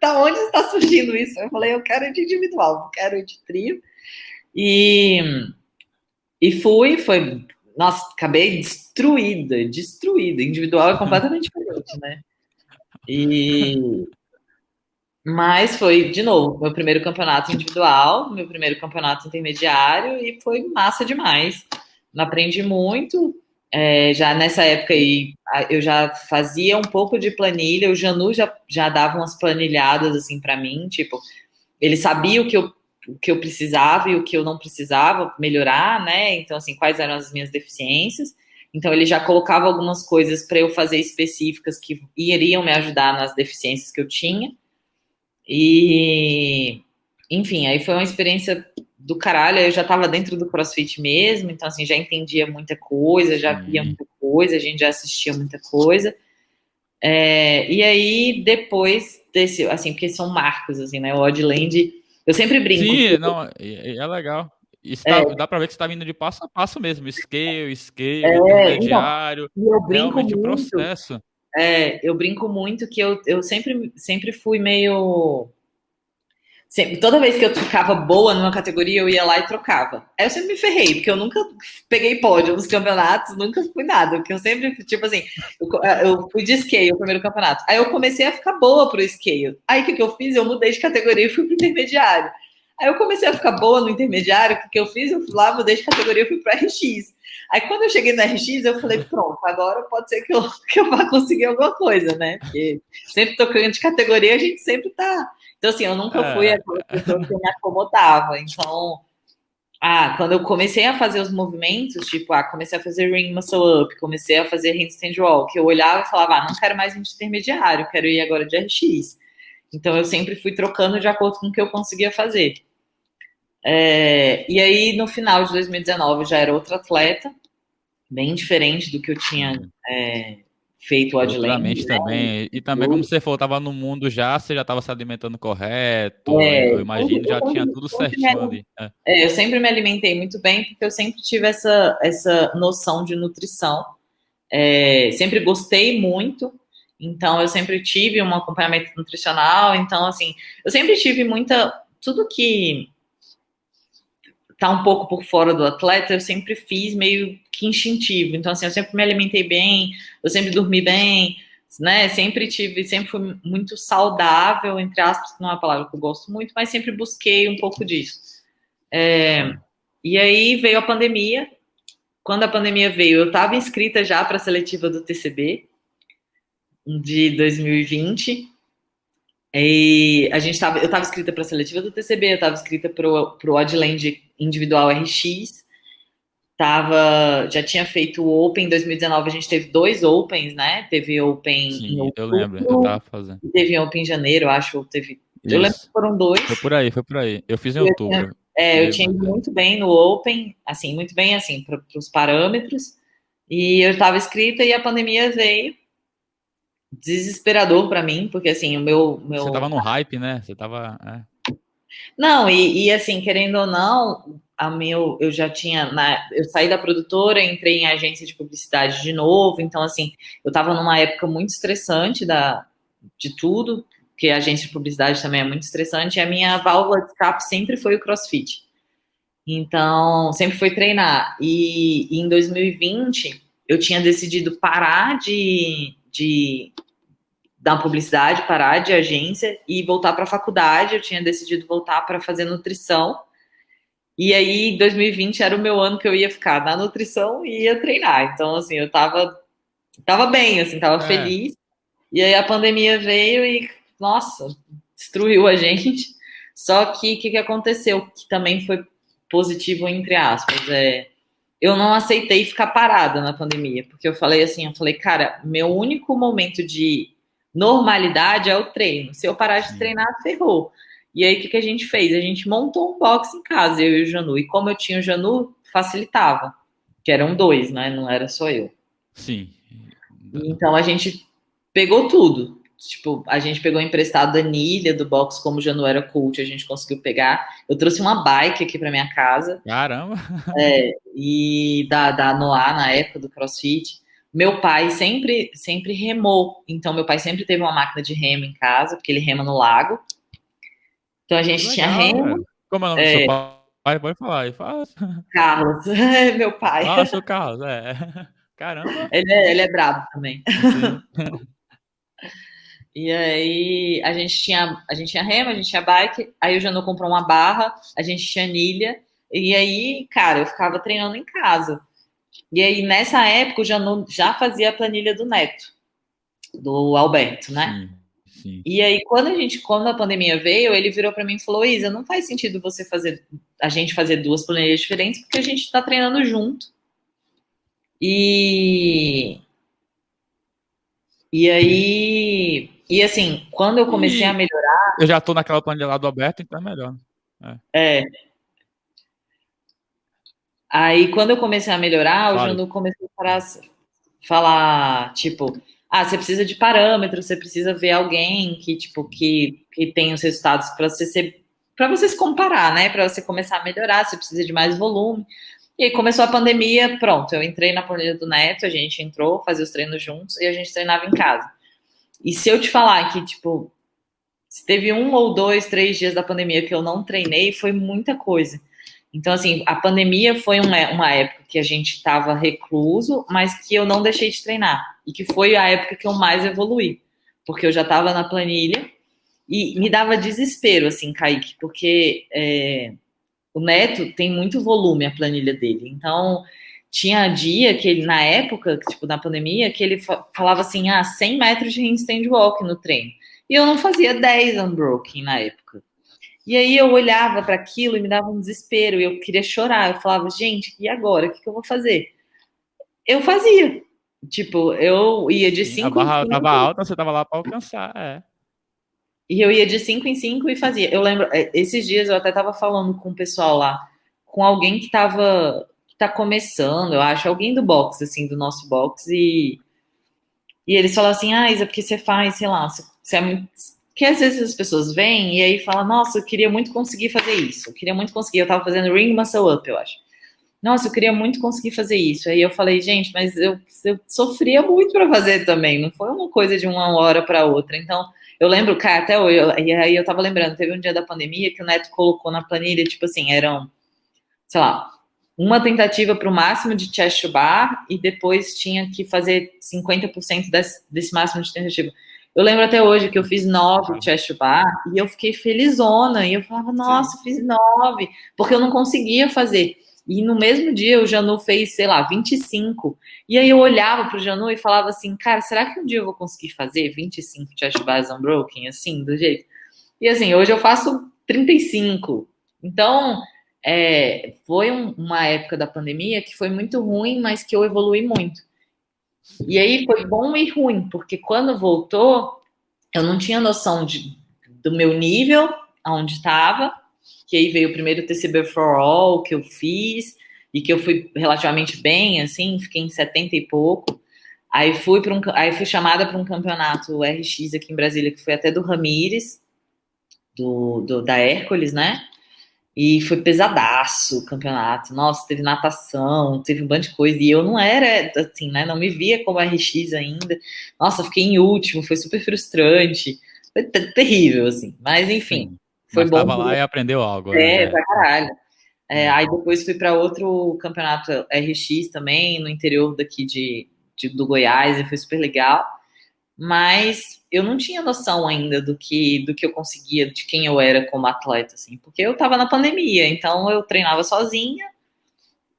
da onde está surgindo isso? Eu falei, eu quero ir de individual, não quero ir de trio. E foi, nossa, acabei destruída. Individual é completamente diferente, né? Mas foi, de novo, meu primeiro campeonato individual, meu primeiro campeonato intermediário e foi massa demais. Aprendi muito. Já nessa época aí, eu já fazia um pouco de planilha, o Janu já dava umas planilhadas assim para mim, tipo, ele sabia o que eu precisava e o que eu não precisava melhorar, né? Então, assim, quais eram as minhas deficiências. Então, ele já colocava algumas coisas para eu fazer específicas que iriam me ajudar nas deficiências que eu tinha. E, enfim, aí foi uma experiência do caralho. Eu já estava dentro do CrossFit mesmo, então, assim, já entendia muita coisa, já via Sim. muita coisa, a gente já assistia muita coisa. E aí, depois desse, assim, porque são marcos, assim, né? O Oddland, eu sempre brinco. Sim, não, é legal. Isso dá pra ver que você tá vindo de passo a passo mesmo. Scale, Então, intermediário. e eu brinco Realmente o muito, processo. que eu sempre fui meio. Toda vez que eu ficava boa numa categoria, eu ia lá e trocava. Aí eu sempre me ferrei, porque eu nunca peguei pódio nos campeonatos, nunca fui nada. Porque eu sempre, tipo assim, eu fui de scale o primeiro campeonato. Aí eu comecei a ficar boa pro scale. Aí o que eu fiz? Eu mudei de categoria e fui pro intermediário. Aí eu comecei a ficar boa no intermediário, o que eu fiz? Eu fui lá, mudei de categoria e fui pro RX. Aí quando eu cheguei no RX, eu falei, pronto, agora pode ser que eu vá conseguir alguma coisa, né? Porque sempre tocando de categoria, a gente sempre tá. Então, assim, eu nunca fui É, aquela pessoa que me acomodava. Então, quando eu comecei a fazer os movimentos, tipo, comecei a fazer ring muscle up, comecei a fazer handstand walk, eu olhava e falava, não quero mais intermediário, quero ir agora de RX. Então, eu sempre fui trocando de acordo com o que eu conseguia fazer. E aí, no final de 2019, eu já era outra atleta, bem diferente do que eu tinha feito o Oddland, futuramente né? também. E também, como você falou, tava no mundo já, você já tava se alimentando correto. Eu imagino, já tinha tudo certinho ali. Eu sempre me alimentei muito bem, porque eu sempre tive essa noção de nutrição. Sempre gostei muito, então eu sempre tive um acompanhamento nutricional. Então, assim, eu sempre tive tudo que tá um pouco por fora do atleta, eu sempre fiz meio que instintivo. Então, assim, eu sempre me alimentei bem, eu sempre dormi bem, né? Sempre fui muito saudável, entre aspas, que não é uma palavra que eu gosto muito, mas sempre busquei um pouco disso. E aí veio a pandemia. Quando a pandemia veio, eu estava inscrita já para a seletiva do TCB de 2020. E eu estava inscrita para a seletiva do TCB, eu estava inscrita para o Oddland Individual RX. Já tinha feito o Open em 2019, a gente teve 2 Opens, né? Teve Open em Sim, eu lembro, eu outubro tava fazendo. e teve Open em janeiro, acho. Eu lembro que Isso. foram 2. Foi por aí. Eu fiz em E outubro. eu tinha ido muito bem no Open, assim, muito bem, assim, para os parâmetros. E eu estava inscrita e a pandemia veio. Desesperador para mim, porque, assim, o meu... Você tava no hype, né? Você tava. Não, e assim, querendo ou não, eu já tinha, eu saí da produtora, entrei em agência de publicidade de novo, então assim, eu estava numa época muito estressante de tudo, porque a agência de publicidade também é muito estressante, e a minha válvula de escape sempre foi o CrossFit. Então, sempre foi treinar. E em 2020, eu tinha decidido parar da publicidade, parar de agência e voltar para a faculdade. Eu tinha decidido voltar para fazer nutrição. E aí, 2020 era o meu ano que eu ia ficar na nutrição e ia treinar. Então, assim, eu tava bem, assim, tava É, feliz. E aí a pandemia veio e, nossa, destruiu a gente. Só que o que aconteceu? Que também foi positivo, entre aspas. Eu não aceitei ficar parada na pandemia, porque eu falei, cara, meu único momento de normalidade é o treino. Se eu parar de sim. treinar, ferrou. E aí, o que a gente fez? A gente montou um box em casa, eu e o Janu. E como eu tinha o Janu, facilitava. Que eram dois, né? Não era só eu. Sim. E então a gente pegou tudo. Tipo, a gente pegou emprestado da Nília, do box, como já não era coach, a gente conseguiu pegar. Eu trouxe uma bike aqui pra minha casa, Caramba. e da Noah, na época do CrossFit. Meu pai sempre remou. Então, meu pai sempre teve uma máquina de remo em casa, porque ele rema no lago. Então, a Que gente tinha legal, remo. velho. Como é o nome do seu É, pai? Pode falar aí. Fala. Carlos, meu pai. Ah, seu Carlos, é. Caramba. Ele é brabo também. Sim. E aí a gente tinha remo, a gente tinha bike, aí o Janu comprou uma barra, a gente tinha anilha, e aí, cara, eu ficava treinando em casa. E aí, nessa época, o Janu já fazia a planilha do Neto, do Alberto, né? Sim, sim. E aí, quando a pandemia veio, ele virou pra mim e falou: Isa, não faz sentido a gente fazer duas planilhas diferentes, porque a gente tá treinando junto. E, e aí, e assim, quando eu comecei a E melhorar, eu já tô naquela planilha lá do Alberto, então é melhor. É. é, aí, quando eu comecei a melhorar, o Fale. Janu começou a falar, tipo, você precisa de parâmetros, você precisa ver alguém que, tipo, que tem os resultados para você se comparar, né? Para você começar a melhorar, você precisa de mais volume. E aí começou a pandemia, pronto, eu entrei na planilha do Neto, a gente entrou, fazia os treinos juntos e a gente treinava em casa. E se eu te falar que, tipo, se teve 1 ou 2, 3 dias da pandemia que eu não treinei, foi muita coisa. Então, assim, a pandemia foi uma época que a gente estava recluso, mas que eu não deixei de treinar. E que foi a época que eu mais evoluí. Porque eu já estava na planilha e me dava desespero, assim, Kaique, porque o Neto tem muito volume a planilha dele. Então, tinha dia que ele, na época, tipo, na pandemia, que ele falava assim, 100 metros de handstand walk no treino. E eu não fazia 10 unbroken na época. E aí eu olhava para aquilo e me dava um desespero, e eu queria chorar. Eu falava, gente, e agora? O que eu vou fazer? Eu fazia. Tipo, eu ia de Sim, a 5 em barra tava 5 alta, você tava lá pra alcançar. É. e eu ia de 5 em 5 e fazia. Eu lembro, esses dias eu até tava falando com o pessoal lá, com alguém que tá começando, eu acho, alguém do box, assim, do nosso box, e eles falam assim, Isa, porque você faz, sei lá, você é muito. Que às vezes as pessoas vêm e aí falam, nossa, eu queria muito conseguir fazer isso, eu queria muito conseguir, eu tava fazendo ring muscle up, eu acho. Nossa, eu queria muito conseguir fazer isso. Aí eu falei, gente, mas eu sofria muito para fazer também, não foi uma coisa de uma hora para outra. Então, eu lembro, cara, até hoje, e aí eu tava lembrando, teve um dia da pandemia que o Neto colocou na planilha, tipo assim, eram, sei lá, uma tentativa para o máximo de chest to bar e depois tinha que fazer 50% desse máximo de tentativa. Eu lembro até hoje que eu fiz 9 Ah, chest to bar e eu fiquei felizona. E eu falava, sim. nossa, fiz 9 porque eu não conseguia fazer. E no mesmo dia o Janu fez, sei lá, 25. E aí eu olhava pro Janu e falava assim, cara, será que um dia eu vou conseguir fazer 25 chest bars unbroken, assim, do jeito? E assim, hoje eu faço 35. Então, foi uma época da pandemia que foi muito ruim, mas que eu evolui muito. E Sim. aí foi bom e ruim, porque quando voltou, eu não tinha noção do meu nível, aonde estava, que aí veio o primeiro TCB for All que eu fiz, e que eu fui relativamente bem, assim, fiquei em 70 e pouco. Aí fui chamada para um campeonato RX aqui em Brasília, que foi até do Ramires, da Hércules, né? E foi pesadaço o campeonato. Nossa, teve natação, teve um bando de coisa. E eu não era, assim, né? Não me via como RX ainda. Nossa, fiquei em último, foi super frustrante. Foi terrível, assim. Mas, enfim, Sim. foi Mas bom tava por lá e aprendeu algo, né? pra caralho. É. Aí depois fui para outro campeonato RX também, no interior daqui do Goiás, e foi super legal. mas eu não tinha noção ainda do que eu conseguia, de quem eu era como atleta, assim, porque eu tava na pandemia, então eu treinava sozinha,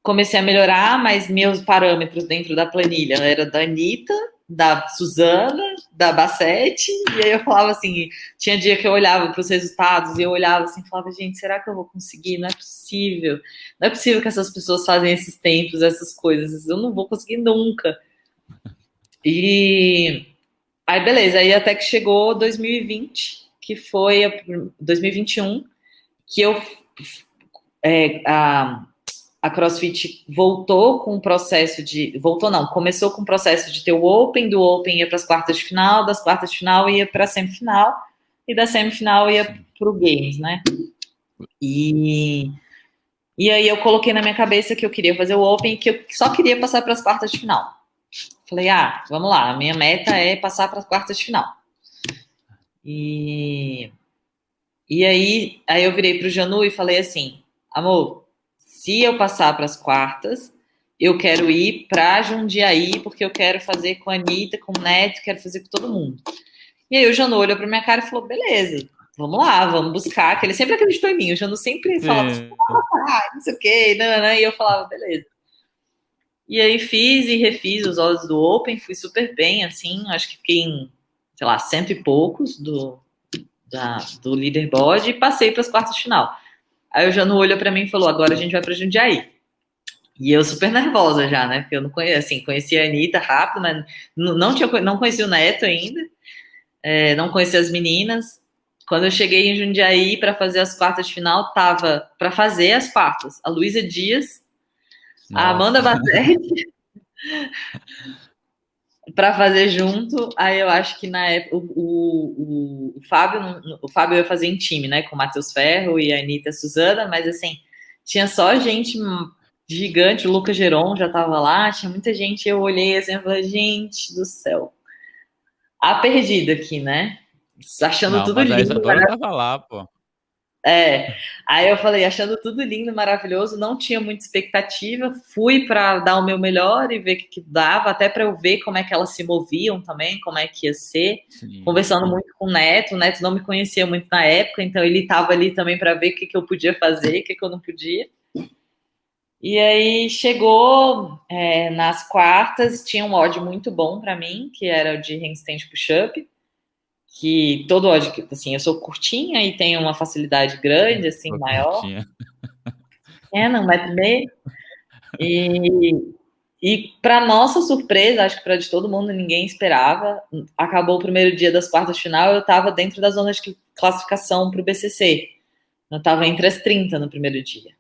comecei a melhorar, mas meus parâmetros dentro da planilha era da Anitta, da Suzana, da Bassete, e aí eu falava assim, tinha dia que eu olhava para os resultados e eu olhava assim, falava, gente, será que eu vou conseguir? Não é possível que essas pessoas fazem esses tempos, essas coisas, eu não vou conseguir nunca. E aí, beleza, aí até que chegou 2020, que foi 2021, que a CrossFit voltou com o processo de. Voltou não, começou com o processo de ter o Open, do Open ia para as quartas de final, das quartas de final ia para a semifinal, e da semifinal ia para o Games, né? E aí eu coloquei na minha cabeça que eu queria fazer o Open e que eu só queria passar para as quartas de final. Falei, vamos lá, a minha meta é passar para as quartas de final. E aí eu virei pro Janu e falei assim, amor, se eu passar para as quartas, eu quero ir para Jundiaí, porque eu quero fazer com a Anitta, com o Neto, quero fazer com todo mundo. E aí o Janu olhou pra minha cara e falou, beleza, vamos lá, vamos buscar, que ele sempre acreditou em mim, o Janu sempre falava, não sei o quê, e eu falava, beleza. E aí fiz e refiz os odds do Open, fui super bem, assim, acho que fiquei em, sei lá, 100 e poucos do leaderboard e passei para as quartas de final. Aí o Janu olhou para mim e falou, agora a gente vai para Jundiaí. E eu super nervosa já, né? Porque eu não conhecia, assim, conhecia a Anitta rápido, né? Não conhecia o Neto ainda, não conhecia as meninas. Quando eu cheguei em Jundiaí para fazer as quartas de final, tava para fazer as quartas a Luísa Dias, Nossa. a Amanda Bassett, para fazer junto. Aí eu acho que na época o Fábio ia fazer em time, né? Com o Matheus Ferro e a Anitta e a Suzana, mas assim, tinha só gente gigante, o Lucas Geron já tava lá, tinha muita gente, eu olhei assim e falei, gente do céu, a perdida aqui, né? Achando Não, tudo mas a lindo, Isadora tava lá, pô. Aí eu falei, achando tudo lindo, maravilhoso, não tinha muita expectativa, fui para dar o meu melhor e ver o que dava, até para eu ver como é que elas se moviam também, como é que ia ser. Sim. Conversando muito com o Neto não me conhecia muito na época, então ele estava ali também para ver o que eu podia fazer, o que eu não podia. E aí chegou nas quartas, tinha um odd muito bom para mim, que era o de handstand push-up, que todo ódio, assim, eu sou curtinha e tenho uma facilidade grande, assim, maior. Não, 1,5 m. E para nossa surpresa, acho que para de todo mundo, ninguém esperava. Acabou o primeiro dia das quartas de final, eu estava dentro da zona de classificação para o BCC. Eu estava entre as 30 no primeiro dia.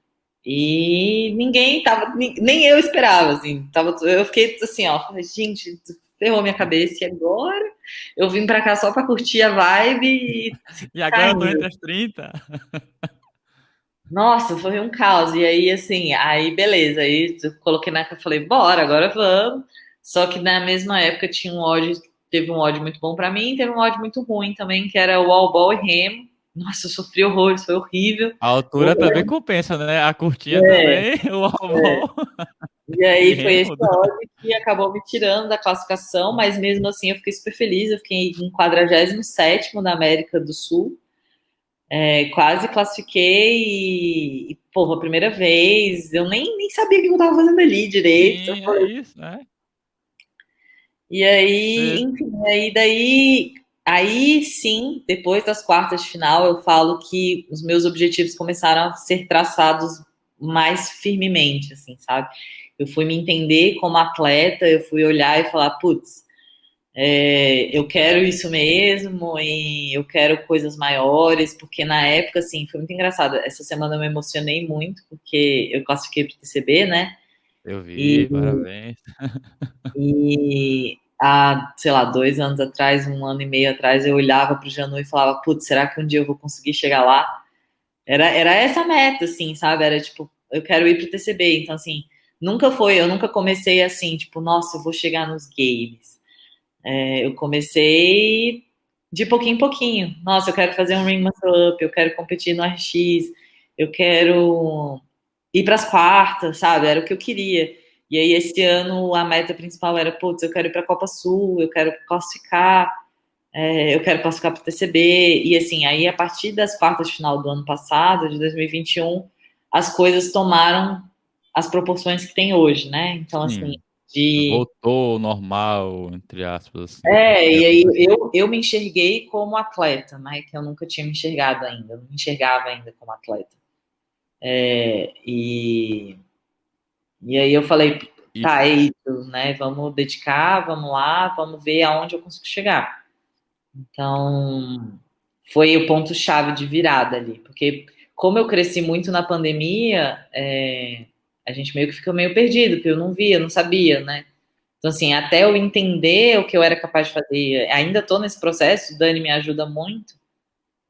E ninguém tava, nem eu esperava, assim. Eu fiquei assim, ó, falei, gente, ferrou minha cabeça, e agora? Eu vim pra cá só pra curtir a vibe e agora eu tô entre as 30. Nossa, foi um caos. E aí, assim, aí beleza. Aí eu coloquei na eu falei, bora, agora vamos. Só que na mesma época tinha teve um ódio muito bom pra mim, e teve um ódio muito ruim também, que era o wall ball e remo. Nossa, eu sofri horrores, foi horrível. A altura também compensa, né? A curtinha também, o wall. E aí foi esse ódio que acabou me tirando da classificação, mas mesmo assim eu fiquei super feliz, eu fiquei em 47º da América do Sul, quase classifiquei e porra, a primeira vez, eu nem sabia o que eu tava fazendo ali direito. Sim, é isso, né? E aí, enfim, aí sim, depois das quartas de final, eu falo que os meus objetivos começaram a ser traçados mais firmemente, assim, sabe? Eu fui me entender como atleta, eu fui olhar e falar, putz, eu quero isso mesmo e eu quero coisas maiores, porque na época, assim, foi muito engraçado. Essa semana eu me emocionei muito, porque eu classifiquei para o TCB, né? Eu vi, parabéns. E há, sei lá, 2 anos atrás, 1 ano e meio atrás, eu olhava para o Janu e falava, putz, será que um dia eu vou conseguir chegar lá? Era essa a meta, assim, sabe? Era tipo, eu quero ir pro TCB. Então, assim, eu nunca comecei assim, tipo, nossa, eu vou chegar nos games. Eu comecei de pouquinho em pouquinho. Nossa, eu quero fazer um Ring Muscle Up, eu quero competir no RX, eu quero ir para as quartas, sabe? Era o que eu queria. E aí, esse ano, a meta principal era, putz, eu quero ir para a Copa Sul, eu quero classificar, eu quero classificar para o TCB. E assim, aí, a partir das quartas de final do ano passado, de 2021, as coisas tomaram as proporções que tem hoje, né? Então, assim, Sim, voltou ao normal, entre aspas, assim, e dentro aí do possível. eu me enxerguei como atleta, né? Que eu nunca tinha me enxergado ainda, não me enxergava ainda como atleta. É, e aí eu falei, E tá, é isso, né? Vamos dedicar, vamos lá, vamos ver aonde eu consigo chegar. Então, foi o ponto-chave de virada ali, porque como eu cresci muito na pandemia, a gente meio que ficou meio perdido, porque eu não via, não sabia, né? Então, assim, até eu entender o que eu era capaz de fazer, ainda estou nesse processo, o Dani me ajuda muito,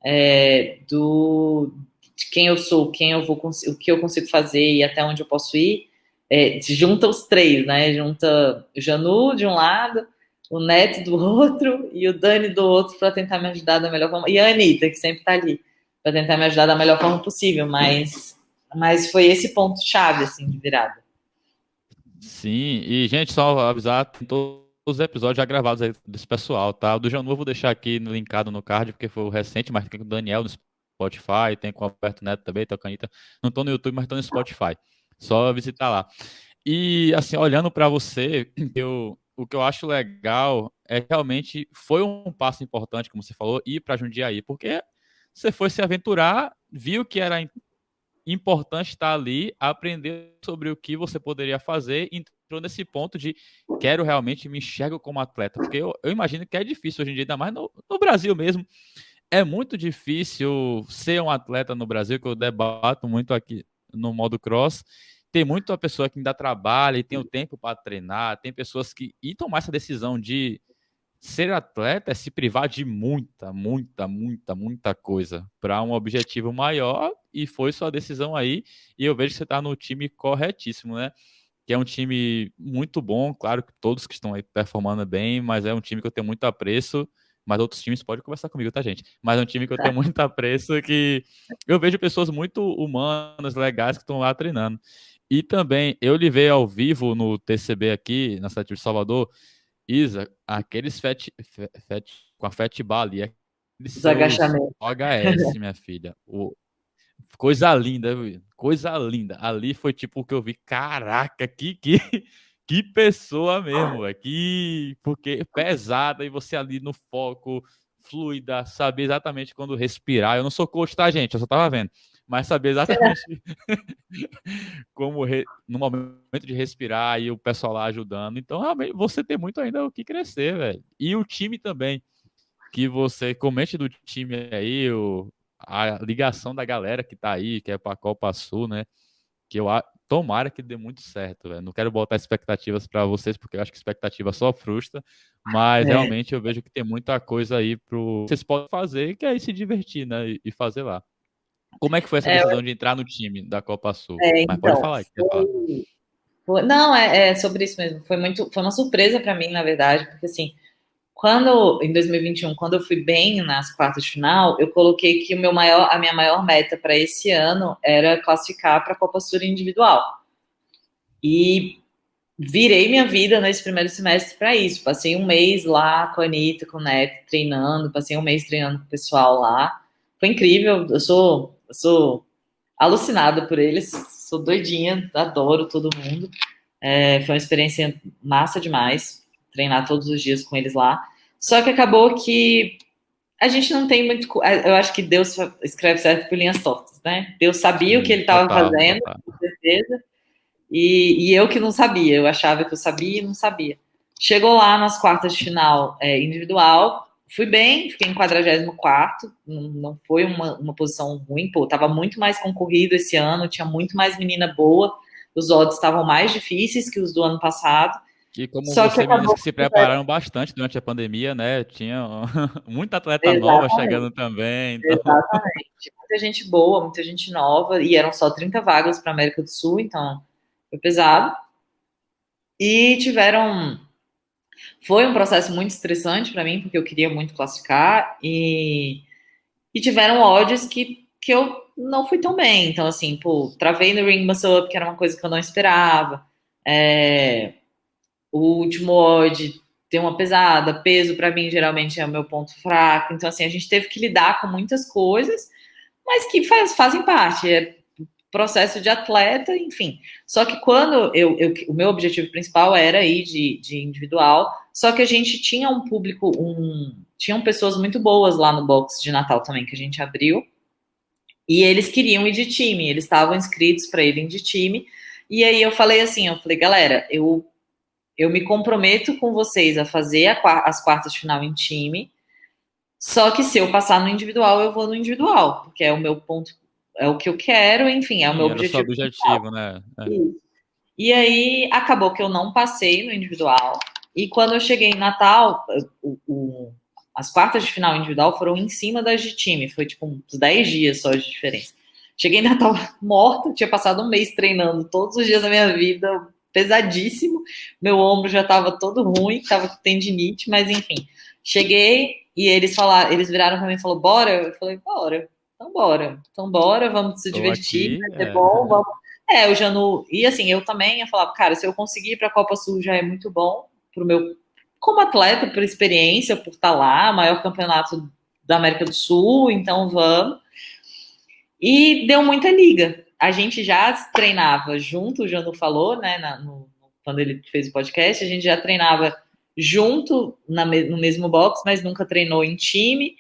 de quem eu sou, quem eu vou, o que eu consigo fazer e até onde eu posso ir, junta os três, né? Junta o Janu de um lado, o Neto do outro e o Dani do outro para tentar me ajudar da melhor forma. E a Anitta, que sempre está ali, para tentar me ajudar da melhor forma possível, mas foi esse ponto-chave, assim, de virada. sim, e gente, só avisar, tem todos os episódios já gravados aí desse pessoal, tá? O do Janu eu vou deixar aqui linkado no card, porque foi o recente, mas tem com o Daniel no Spotify, tem com o Alberto Neto também, tem com a Anitta. Não tô no YouTube, mas tô no Spotify. Só visitar lá. E, assim, olhando para você, o que eu acho legal é que realmente foi um passo importante, como você falou, ir para Jundiaí, porque você foi se aventurar, viu que era importante estar ali, aprender sobre o que você poderia fazer, e entrou nesse ponto de quero realmente me enxergo como atleta, porque eu imagino que é difícil hoje em dia, ainda mais no Brasil mesmo, é muito difícil ser um atleta no Brasil, que eu debato muito aqui no modo cross. Tem muita pessoa que ainda trabalha e tem o tempo para treinar, tem pessoas que e tomar essa decisão de ser atleta é se privar de muita coisa para um objetivo maior, e foi sua decisão aí. E eu vejo que você está no time corretíssimo, né? Que é um time muito bom, claro que todos que estão aí performando bem, mas é um time que eu tenho muito apreço. Mas outros times podem conversar comigo, tá, gente? Mas é um time que eu tenho muito apreço, que eu vejo pessoas muito humanas, legais, que estão lá treinando. E também, eu lhe vi ao vivo no TCB aqui, na cidade de Salvador. Isa, aqueles com a Fat Bar ali, aqueles Os seus agachamentos. OHS, minha filha. Coisa linda, viu? Coisa linda. Ali foi tipo o que eu vi. Caraca, que pessoa mesmo, é porque pesada e você ali no foco, fluida, saber exatamente quando respirar. Eu não sou coach, tá, gente? Eu só tava vendo. Mas saber exatamente no momento de respirar e o pessoal lá ajudando. Então, realmente, você tem muito ainda o que crescer, velho. E o time também, que você comente do time aí, a ligação da galera que tá aí, que é pra Copa Sul, né? Tomara que dê muito certo, velho. Não quero botar expectativas para vocês, porque eu acho que expectativa só frustra, mas É, realmente eu vejo que tem muita coisa aí vocês podem fazer, que é ir se divertir, né? E fazer lá. Como é que foi essa é, decisão de entrar no time da Copa Sul? Mas pode então, falar, quer falar. não, é sobre isso mesmo. Foi uma surpresa para mim, na verdade, porque assim, quando em 2021, quando eu fui bem nas quartas de final, eu coloquei que a minha maior meta para esse ano era classificar para a Copa Sul individual. E virei minha vida nesse primeiro semestre para isso. Passei um mês lá com a Anitta, com o Neto, treinando, passei um mês treinando com o pessoal lá. Foi incrível, eu sou alucinada por eles, sou doidinha, adoro todo mundo. Foi uma experiência massa demais, treinar todos os dias com eles lá. Só que acabou que a gente não tem muito. Eu acho que Deus escreve certo por linhas tortas, né? Deus sabia o que Sim, ele estava total, fazendo, total. com certeza, e eu que não sabia. Eu achava que eu sabia e não sabia. Chegou lá nas quartas de final individual, fui bem, fiquei em 44º, não foi uma posição ruim, pô, tava muito mais concorrido esse ano, tinha muito mais menina boa, os odds estavam mais difíceis que os do ano passado, E como só que você, meninas acabou. que se prepararam bastante durante a pandemia, né? Tinha muita atleta nova Exatamente, chegando também, então. exatamente. Muita gente boa, muita gente nova, e eram só 30 vagas para América do Sul, então foi pesado. E tiveram. Foi um processo muito estressante para mim, porque eu queria muito classificar, e tiveram odds que eu não fui tão bem. Então, assim, pô, travei no Ring Muscle Up, que era uma coisa que eu não esperava. O último odd tem uma pesada, peso para mim geralmente é o meu ponto fraco, então assim, a gente teve que lidar com muitas coisas, mas que fazem parte, é processo de atleta, enfim. Só que quando o meu objetivo principal era ir de individual, só que a gente tinha um público, tinham pessoas muito boas lá no box de Natal também, que a gente abriu, e eles queriam ir de time, eles estavam inscritos para irem de time, e aí eu falei assim, galera, eu me comprometo com vocês a fazer as quartas de final em time, só que se eu passar no individual, eu vou no individual, porque é o meu ponto, é o que eu quero, enfim, é o meu objetivo. Era o seu objetivo, né? E aí, acabou que eu não passei no individual, e quando eu cheguei em Natal, as quartas de final individual foram em cima das de time, foi tipo uns 10 dias só de diferença. Cheguei em Natal morta, tinha passado um mês treinando todos os dias da minha vida, pesadíssimo, meu ombro já estava todo ruim, estava com tendinite, mas enfim, cheguei e eles viraram para mim e falaram, bora? Eu falei, bora, então bora, vamos se divertir, vai ser bom, vamos. O Janu, e assim, eu também, eu falava, cara, se eu conseguir ir para a Copa Sul já é muito bom, pro meu, como atleta, por experiência, por estar lá, maior campeonato da América do Sul, então vamos. E deu muita liga. A gente já treinava junto, o Janu falou, né, quando ele fez o podcast, a gente já treinava junto no mesmo box, mas nunca treinou em time.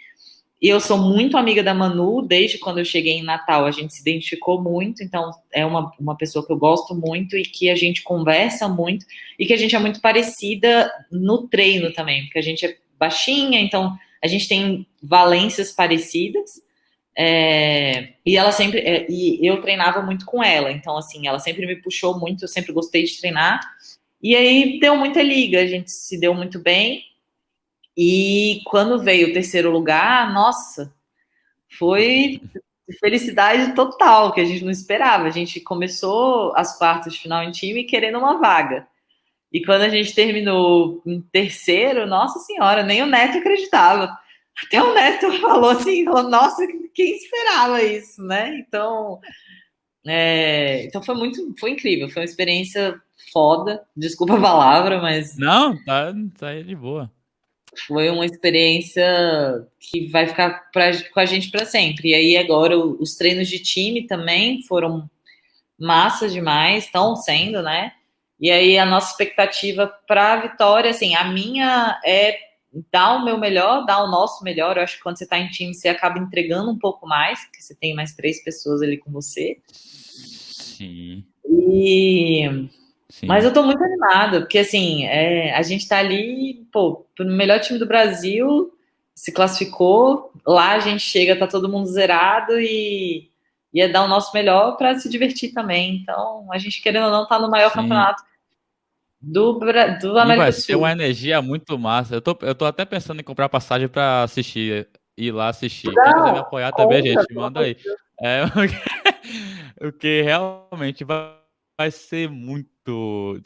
E eu sou muito amiga da Manu, desde quando eu cheguei em Natal, a gente se identificou muito, então é uma pessoa que eu gosto muito e que a gente conversa muito, e que a gente é muito parecida no treino também, porque a gente é baixinha, então a gente tem valências parecidas, e ela sempre, e eu treinava muito com ela, então assim, ela sempre me puxou muito, eu sempre gostei de treinar, e aí deu muita liga, a gente se deu muito bem, e quando veio o terceiro lugar, nossa, foi felicidade total, que a gente não esperava, a gente começou as quartas de final em time querendo uma vaga, e quando a gente terminou em terceiro, nossa senhora, nem o Neto acreditava. Até o Neto falou assim, nossa, quem esperava isso, né? Então foi incrível, foi uma experiência foda, desculpa a palavra, mas... Não, tá aí de boa. Foi uma experiência que vai ficar com a gente para sempre. E aí agora os treinos de time também foram massa demais, estão sendo, né? E aí a nossa expectativa para a vitória, assim, a minha é dar o meu melhor, dar o nosso melhor. Eu acho que quando você está em time, você acaba entregando um pouco mais, porque você tem mais 3 pessoas ali com você. Sim. Sim. Mas eu tô muito animada, porque assim, a gente tá ali, pô, pro melhor time do Brasil, se classificou, lá a gente chega, tá todo mundo zerado e é dar o nosso melhor para se divertir também. Então, a gente, querendo ou não, tá no maior campeonato do América do Sul. Vai ser uma energia muito massa. Eu tô até pensando em comprar passagem pra assistir, ir lá assistir. Quem quiser me apoiar também, gente, manda aí. Porque realmente vai ser muito...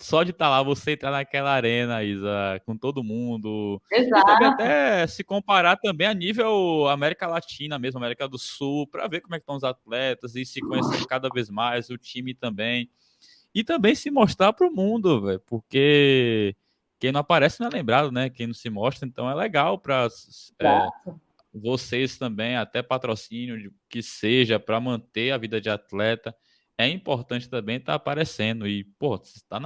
Só de estar lá, você entrar naquela arena, Isa, com todo mundo. Exato. E também até se comparar também a nível América Latina mesmo, América do Sul, para ver como é que estão os atletas e se conhecer cada vez mais, o time também. E também se mostrar para o mundo, velho, porque quem não aparece não é lembrado, né? Quem não se mostra, então é legal para vocês também, até patrocínio que seja para manter a vida de atleta. É importante também estar aparecendo. E, pô, você está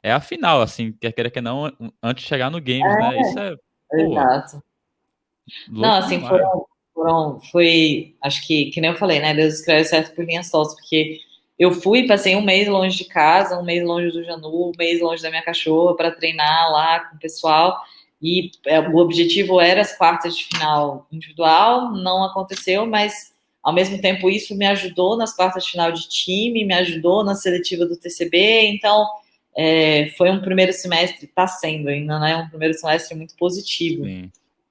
é a final, assim, quer queira que não, antes de chegar no Games, né? Isso é. Pô, exato. Não, assim, foi. Acho que nem eu falei, né? Deus escreve certo por linhas tortas, porque eu passei um mês longe de casa, um mês longe do Janu, um mês longe da minha cachorra para treinar lá com o pessoal. E o objetivo era as quartas de final individual, não aconteceu, mas ao mesmo tempo isso me ajudou nas quartas de final de time, me ajudou na seletiva do TCB, então foi um primeiro semestre, está sendo ainda, né? Um primeiro semestre muito positivo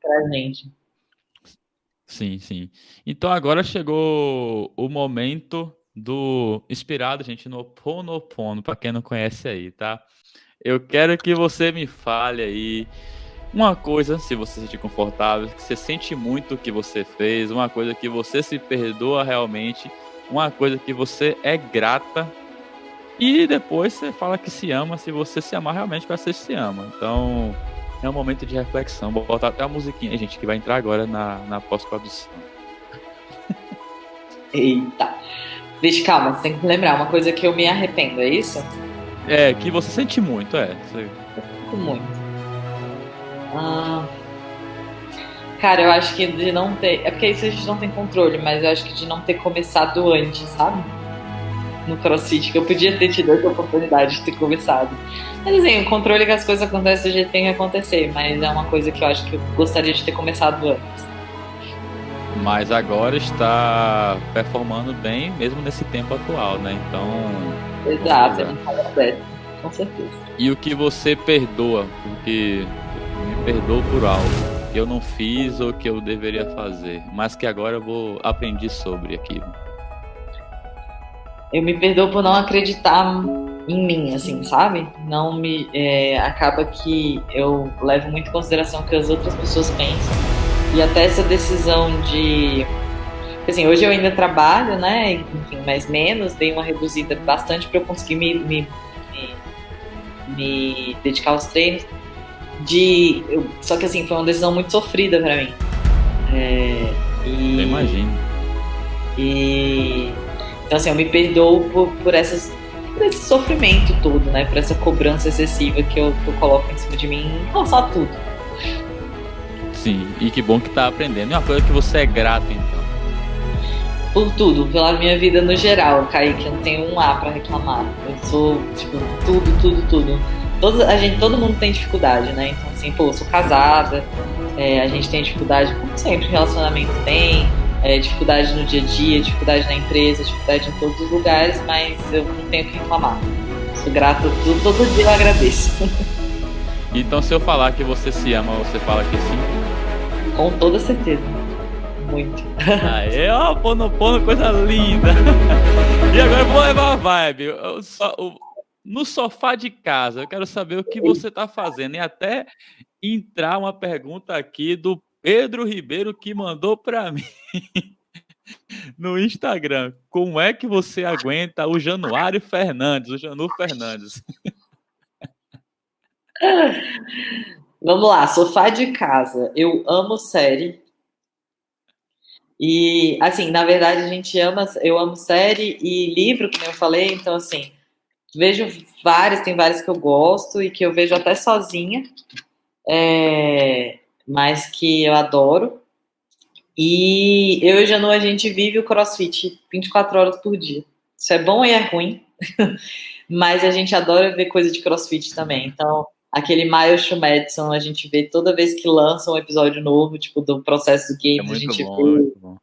para a gente. Sim, sim. Então agora chegou o momento do inspirado, gente, no Ho'oponopono, para quem não conhece aí, tá? Eu quero que você me fale aí uma coisa, se você se sentir confortável, que você sente muito o que você fez, uma coisa que você se perdoa realmente, uma coisa que você é grata E depois você fala que se ama, se você se amar realmente, você se ama. Então, é um momento de reflexão. Vou botar até a musiquinha aí, gente, que vai entrar agora na pós-produção. Eita. Vixe, calma, você tem que lembrar uma coisa que eu me arrependo, é isso? É, que você sente muito, Você... Sinto muito. Cara, eu acho que de não ter. É porque isso a gente não tem controle, mas eu acho que de não ter começado antes, sabe? No CrossFit, que eu podia ter tido essa oportunidade de ter começado. Mas assim, o controle que as coisas acontecem do jeito que tem que acontecer, mas é uma coisa que eu acho que eu gostaria de ter começado antes. Mas agora está performando bem, mesmo nesse tempo atual, né? Então. Exato, não fala certo, com certeza. E o que você perdoa? Porque me perdoa por algo que eu não fiz ou que eu deveria fazer, mas que agora eu aprendi sobre aquilo. Eu me perdoo por não acreditar em mim, assim, sabe? Não me. Acaba que eu levo muito em consideração o que as outras pessoas pensam. E até essa decisão de. Assim, hoje eu ainda trabalho, né? Enfim, mas menos, dei uma reduzida bastante para eu conseguir me dedicar aos treinos. Só que assim, foi uma decisão muito sofrida para mim. Eu imagino. Então assim, eu me perdoo por esse sofrimento todo, né? Por essa cobrança excessiva que eu coloco em cima de mim em relação a tudo. Sim, e que bom que tá aprendendo. E uma coisa que você é grato, então. Por tudo, pela minha vida no geral, Kaique, eu não tenho um A pra reclamar. Eu sou, tipo, tudo. Todo mundo tem dificuldade, né? Então, assim, pô, eu sou casada, a gente tem dificuldade, como sempre, relacionamento tem, dificuldade no dia a dia, dificuldade na empresa, dificuldade em todos os lugares, mas eu não tenho o que reclamar. Sou grata, todo dia eu agradeço. Então, se eu falar que você se ama, você fala que sim? Com toda certeza. Muito. Aê, ó, pondo, coisa linda. E agora eu vou levar a vibe. No sofá de casa, eu quero saber o que você tá fazendo. E até entrar uma pergunta aqui do Pedro Ribeiro, que mandou para mim no Instagram. Como é que você aguenta o Januário Fernandes, o Janu Fernandes? Vamos lá, sofá de casa. Eu amo série. E, assim, na verdade, eu amo série e livro, como eu falei, então, assim, vejo tem vários que eu gosto e que eu vejo até sozinha, mas que eu adoro. E eu e o Janu, a gente vive o CrossFit 24 horas por dia. Isso é bom e é ruim, mas a gente adora ver coisa de CrossFit também. Então, aquele Miles to Madison, a gente vê toda vez que lança um episódio novo, tipo, do processo do Games, a gente vê. Muito bom.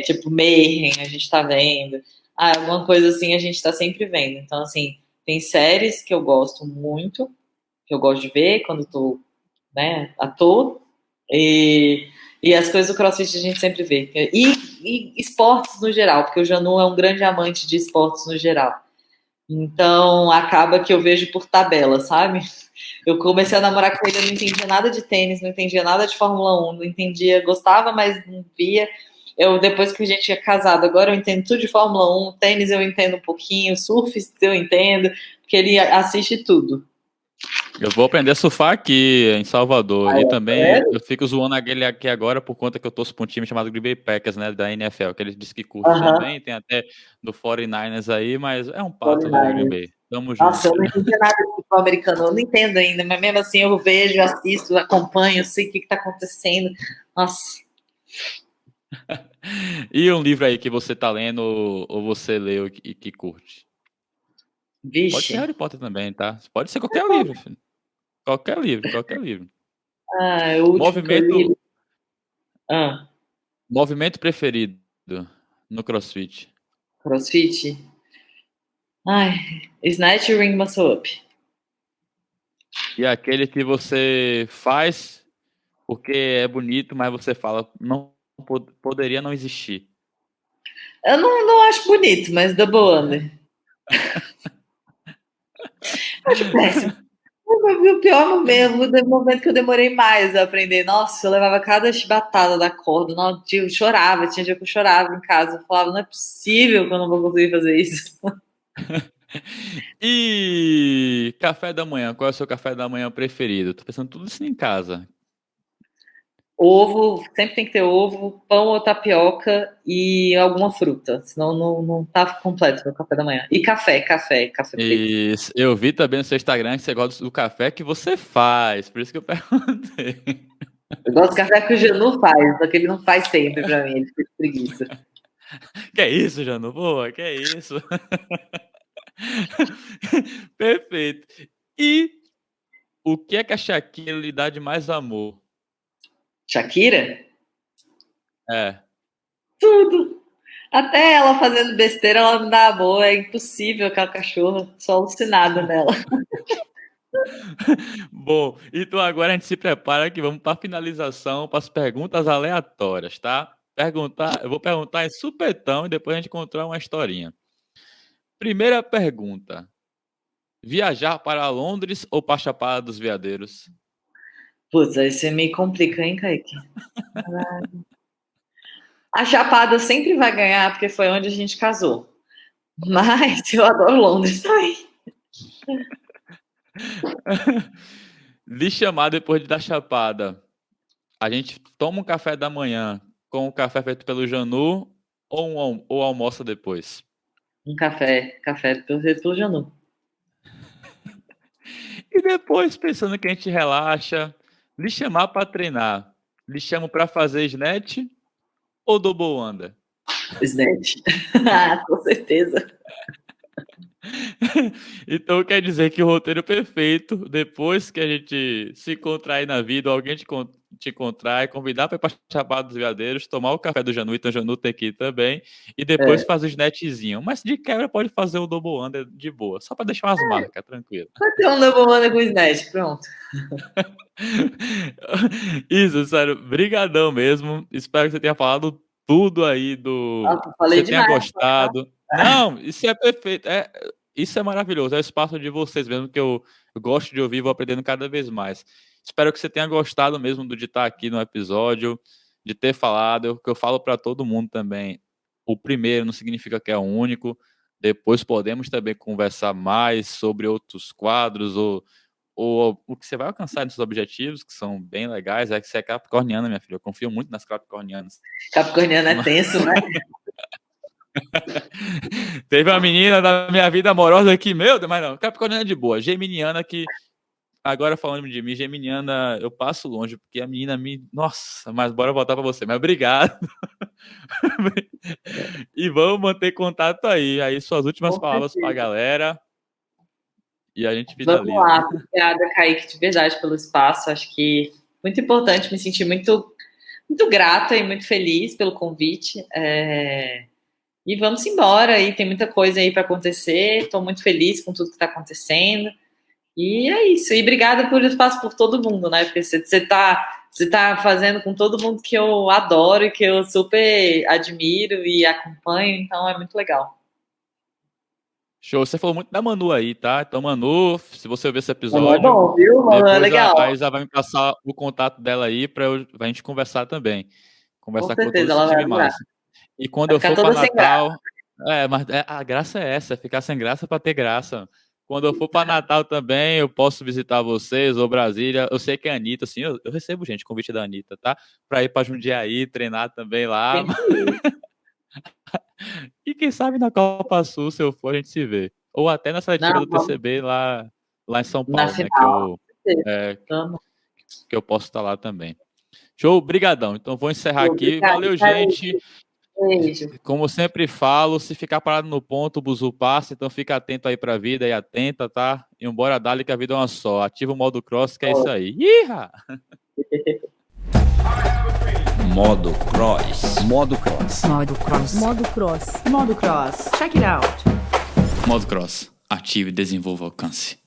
Tipo, Mayhem, a gente tá vendo. Alguma coisa assim a gente tá sempre vendo. Então, assim, tem séries que eu gosto muito, que eu gosto de ver quando tô, né, à toa. E as coisas do CrossFit a gente sempre vê. E esportes no geral, porque o Janu é um grande amante de esportes no geral. Então, acaba que eu vejo por tabela, sabe? Eu comecei a namorar com ele, eu não entendia nada de tênis, não entendia nada de Fórmula 1, não entendia, gostava, mas não via. Depois que a gente é casado, agora eu entendo tudo de Fórmula 1, tênis eu entendo um pouquinho, surf eu entendo, porque ele assiste tudo. Eu vou aprender a surfar aqui em Salvador. E também eu fico zoando aquele aqui agora por conta que eu torço para um time chamado Green Bay Packers, né, da NFL, que ele disse que curte também. Tem até do 49ers aí, mas é um pato do Green Bay. Tamo junto. Nossa, eu não entendi nada de futebol americano, eu não entendo ainda, mas mesmo assim eu vejo, assisto, acompanho, eu sei o que tá acontecendo. Nossa. E um livro aí que você tá lendo ou você leu e que curte? Vixe. Pode ser Harry Potter também, tá? Pode ser qualquer livro, filho. Qualquer livro. O último que eu li. Movimento preferido no CrossFit? CrossFit? Snatch, Ring, Muscle Up. E aquele que você faz porque é bonito, mas você fala, não poderia não existir. Eu não acho bonito, mas Double Under. Acho péssimo. O pior momento que eu demorei mais a aprender. Nossa, eu levava cada chibatada da corda. Eu chorava, tinha dia que eu chorava em casa. Eu falava, não é possível que eu não vou conseguir fazer isso. E café da manhã, qual é o seu café da manhã preferido? Tô pensando tudo isso em casa. Ovo, sempre tem que ter ovo, pão ou tapioca e alguma fruta. Senão não tá completo meu café da manhã. E café preto. E eu vi também no seu Instagram que você gosta do café que você faz, por isso que eu perguntei. Eu gosto do café que o Janu faz, só que ele não faz sempre pra mim, ele fica de preguiça. Que é isso, Janu? Boa, que é isso? Perfeito. E o que é que a Shakira lhe dá de mais amor? Shakira? É. Tudo. Até ela fazendo besteira, ela me dá amor. É impossível aquela cachorra. Sou alucinada nela. Bom, então agora a gente se prepara que vamos para a finalização, para as perguntas aleatórias, tá? Eu vou perguntar em supetão e depois a gente encontrar uma historinha. Primeira pergunta: viajar para Londres ou para Chapada dos Veadeiros? Putz, aí você me complica, hein, Kaique? A Chapada sempre vai ganhar, porque foi onde a gente casou. Mas eu adoro Londres também. Lhe chamar depois da Chapada. A gente toma um café da manhã com o café feito pelo Janu ou almoça depois? Um café pelo Janu. E depois, pensando que a gente relaxa, lhe chamar para treinar. Lhe chamo para fazer snatch ou double under? Snatch. Com certeza. Então quer dizer que o roteiro perfeito, depois que a gente se contrair na vida, alguém te contrai, convidar para ir para Chapada dos Veadeiros, tomar o café do Janu, então o Janu tem que ir também, e depois fazer o snatchzinho. Mas de quebra pode fazer o double under de boa, só para deixar umas marcas, tranquilo. Vai ter um double under com snatch, pronto. Isso, sério, brigadão mesmo. Espero que você tenha falado tudo aí Nossa, falei você tenha demais. gostado. Não, isso é perfeito. Isso é maravilhoso. É o espaço de vocês mesmo que eu gosto de ouvir e vou aprendendo cada vez mais. Espero que você tenha gostado mesmo de estar aqui no episódio, de ter falado. Que eu falo para todo mundo também. O primeiro não significa que é o único. Depois podemos também conversar mais sobre outros quadros ou o que você vai alcançar nesses objetivos, que são bem legais. É que você é capricorniana, minha filha. Eu confio muito nas capricornianas. Capricorniano é tenso, né? Teve uma menina da minha vida amorosa que, meu Deus, mas não, capricorniana é de boa. Geminiana que, agora falando de mim, geminiana eu passo longe, porque a menina me... Nossa, mas bora voltar para você. Mas obrigado. E vamos manter contato aí. Aí suas últimas palavras para a galera. E a gente finaliza. Vamos lá. Obrigada, Kaique, de verdade, pelo espaço. Acho que muito importante, me senti muito, muito grata e muito feliz pelo convite. E vamos embora, e tem muita coisa aí para acontecer. Estou muito feliz com tudo que está acontecendo. E é isso. E obrigada por espaço por todo mundo, né? Porque você tá fazendo com todo mundo que eu adoro e que eu super admiro e acompanho, então é muito legal. Show, você falou muito da Manu aí, tá? Então, Manu, se você ouvir esse episódio, É bom, viu? É legal. A Isa vai me passar o contato dela aí pra gente conversar também. Conversar Com certeza, com ela vai time adorar. massa. E quando eu for para Natal, mas a graça é essa, é ficar sem graça para ter graça. Quando eu for para Natal também, eu posso visitar vocês ou Brasília. Eu sei que a Anitta, assim, eu recebo gente, convite da Anitta, tá? Para ir para Jundiaí, treinar também lá. E quem sabe na Copa Sul, se eu for, a gente se vê. Ou até na seletiva do TCB lá em São Paulo, na final, né? Que eu posso estar lá também. Show, brigadão. Então vou encerrar aqui. Valeu, gente. Beijo. Como eu sempre falo, se ficar parado no ponto, o buzu passa, então fica atento aí pra vida e atenta, tá? E bora dali que a vida é uma só. Ativa o modo cross, que é isso aí. Iha! Modo cross. Modo cross. Modo cross. Modo cross. Modo cross. Check it out. Modo cross. Ative e desenvolva o alcance.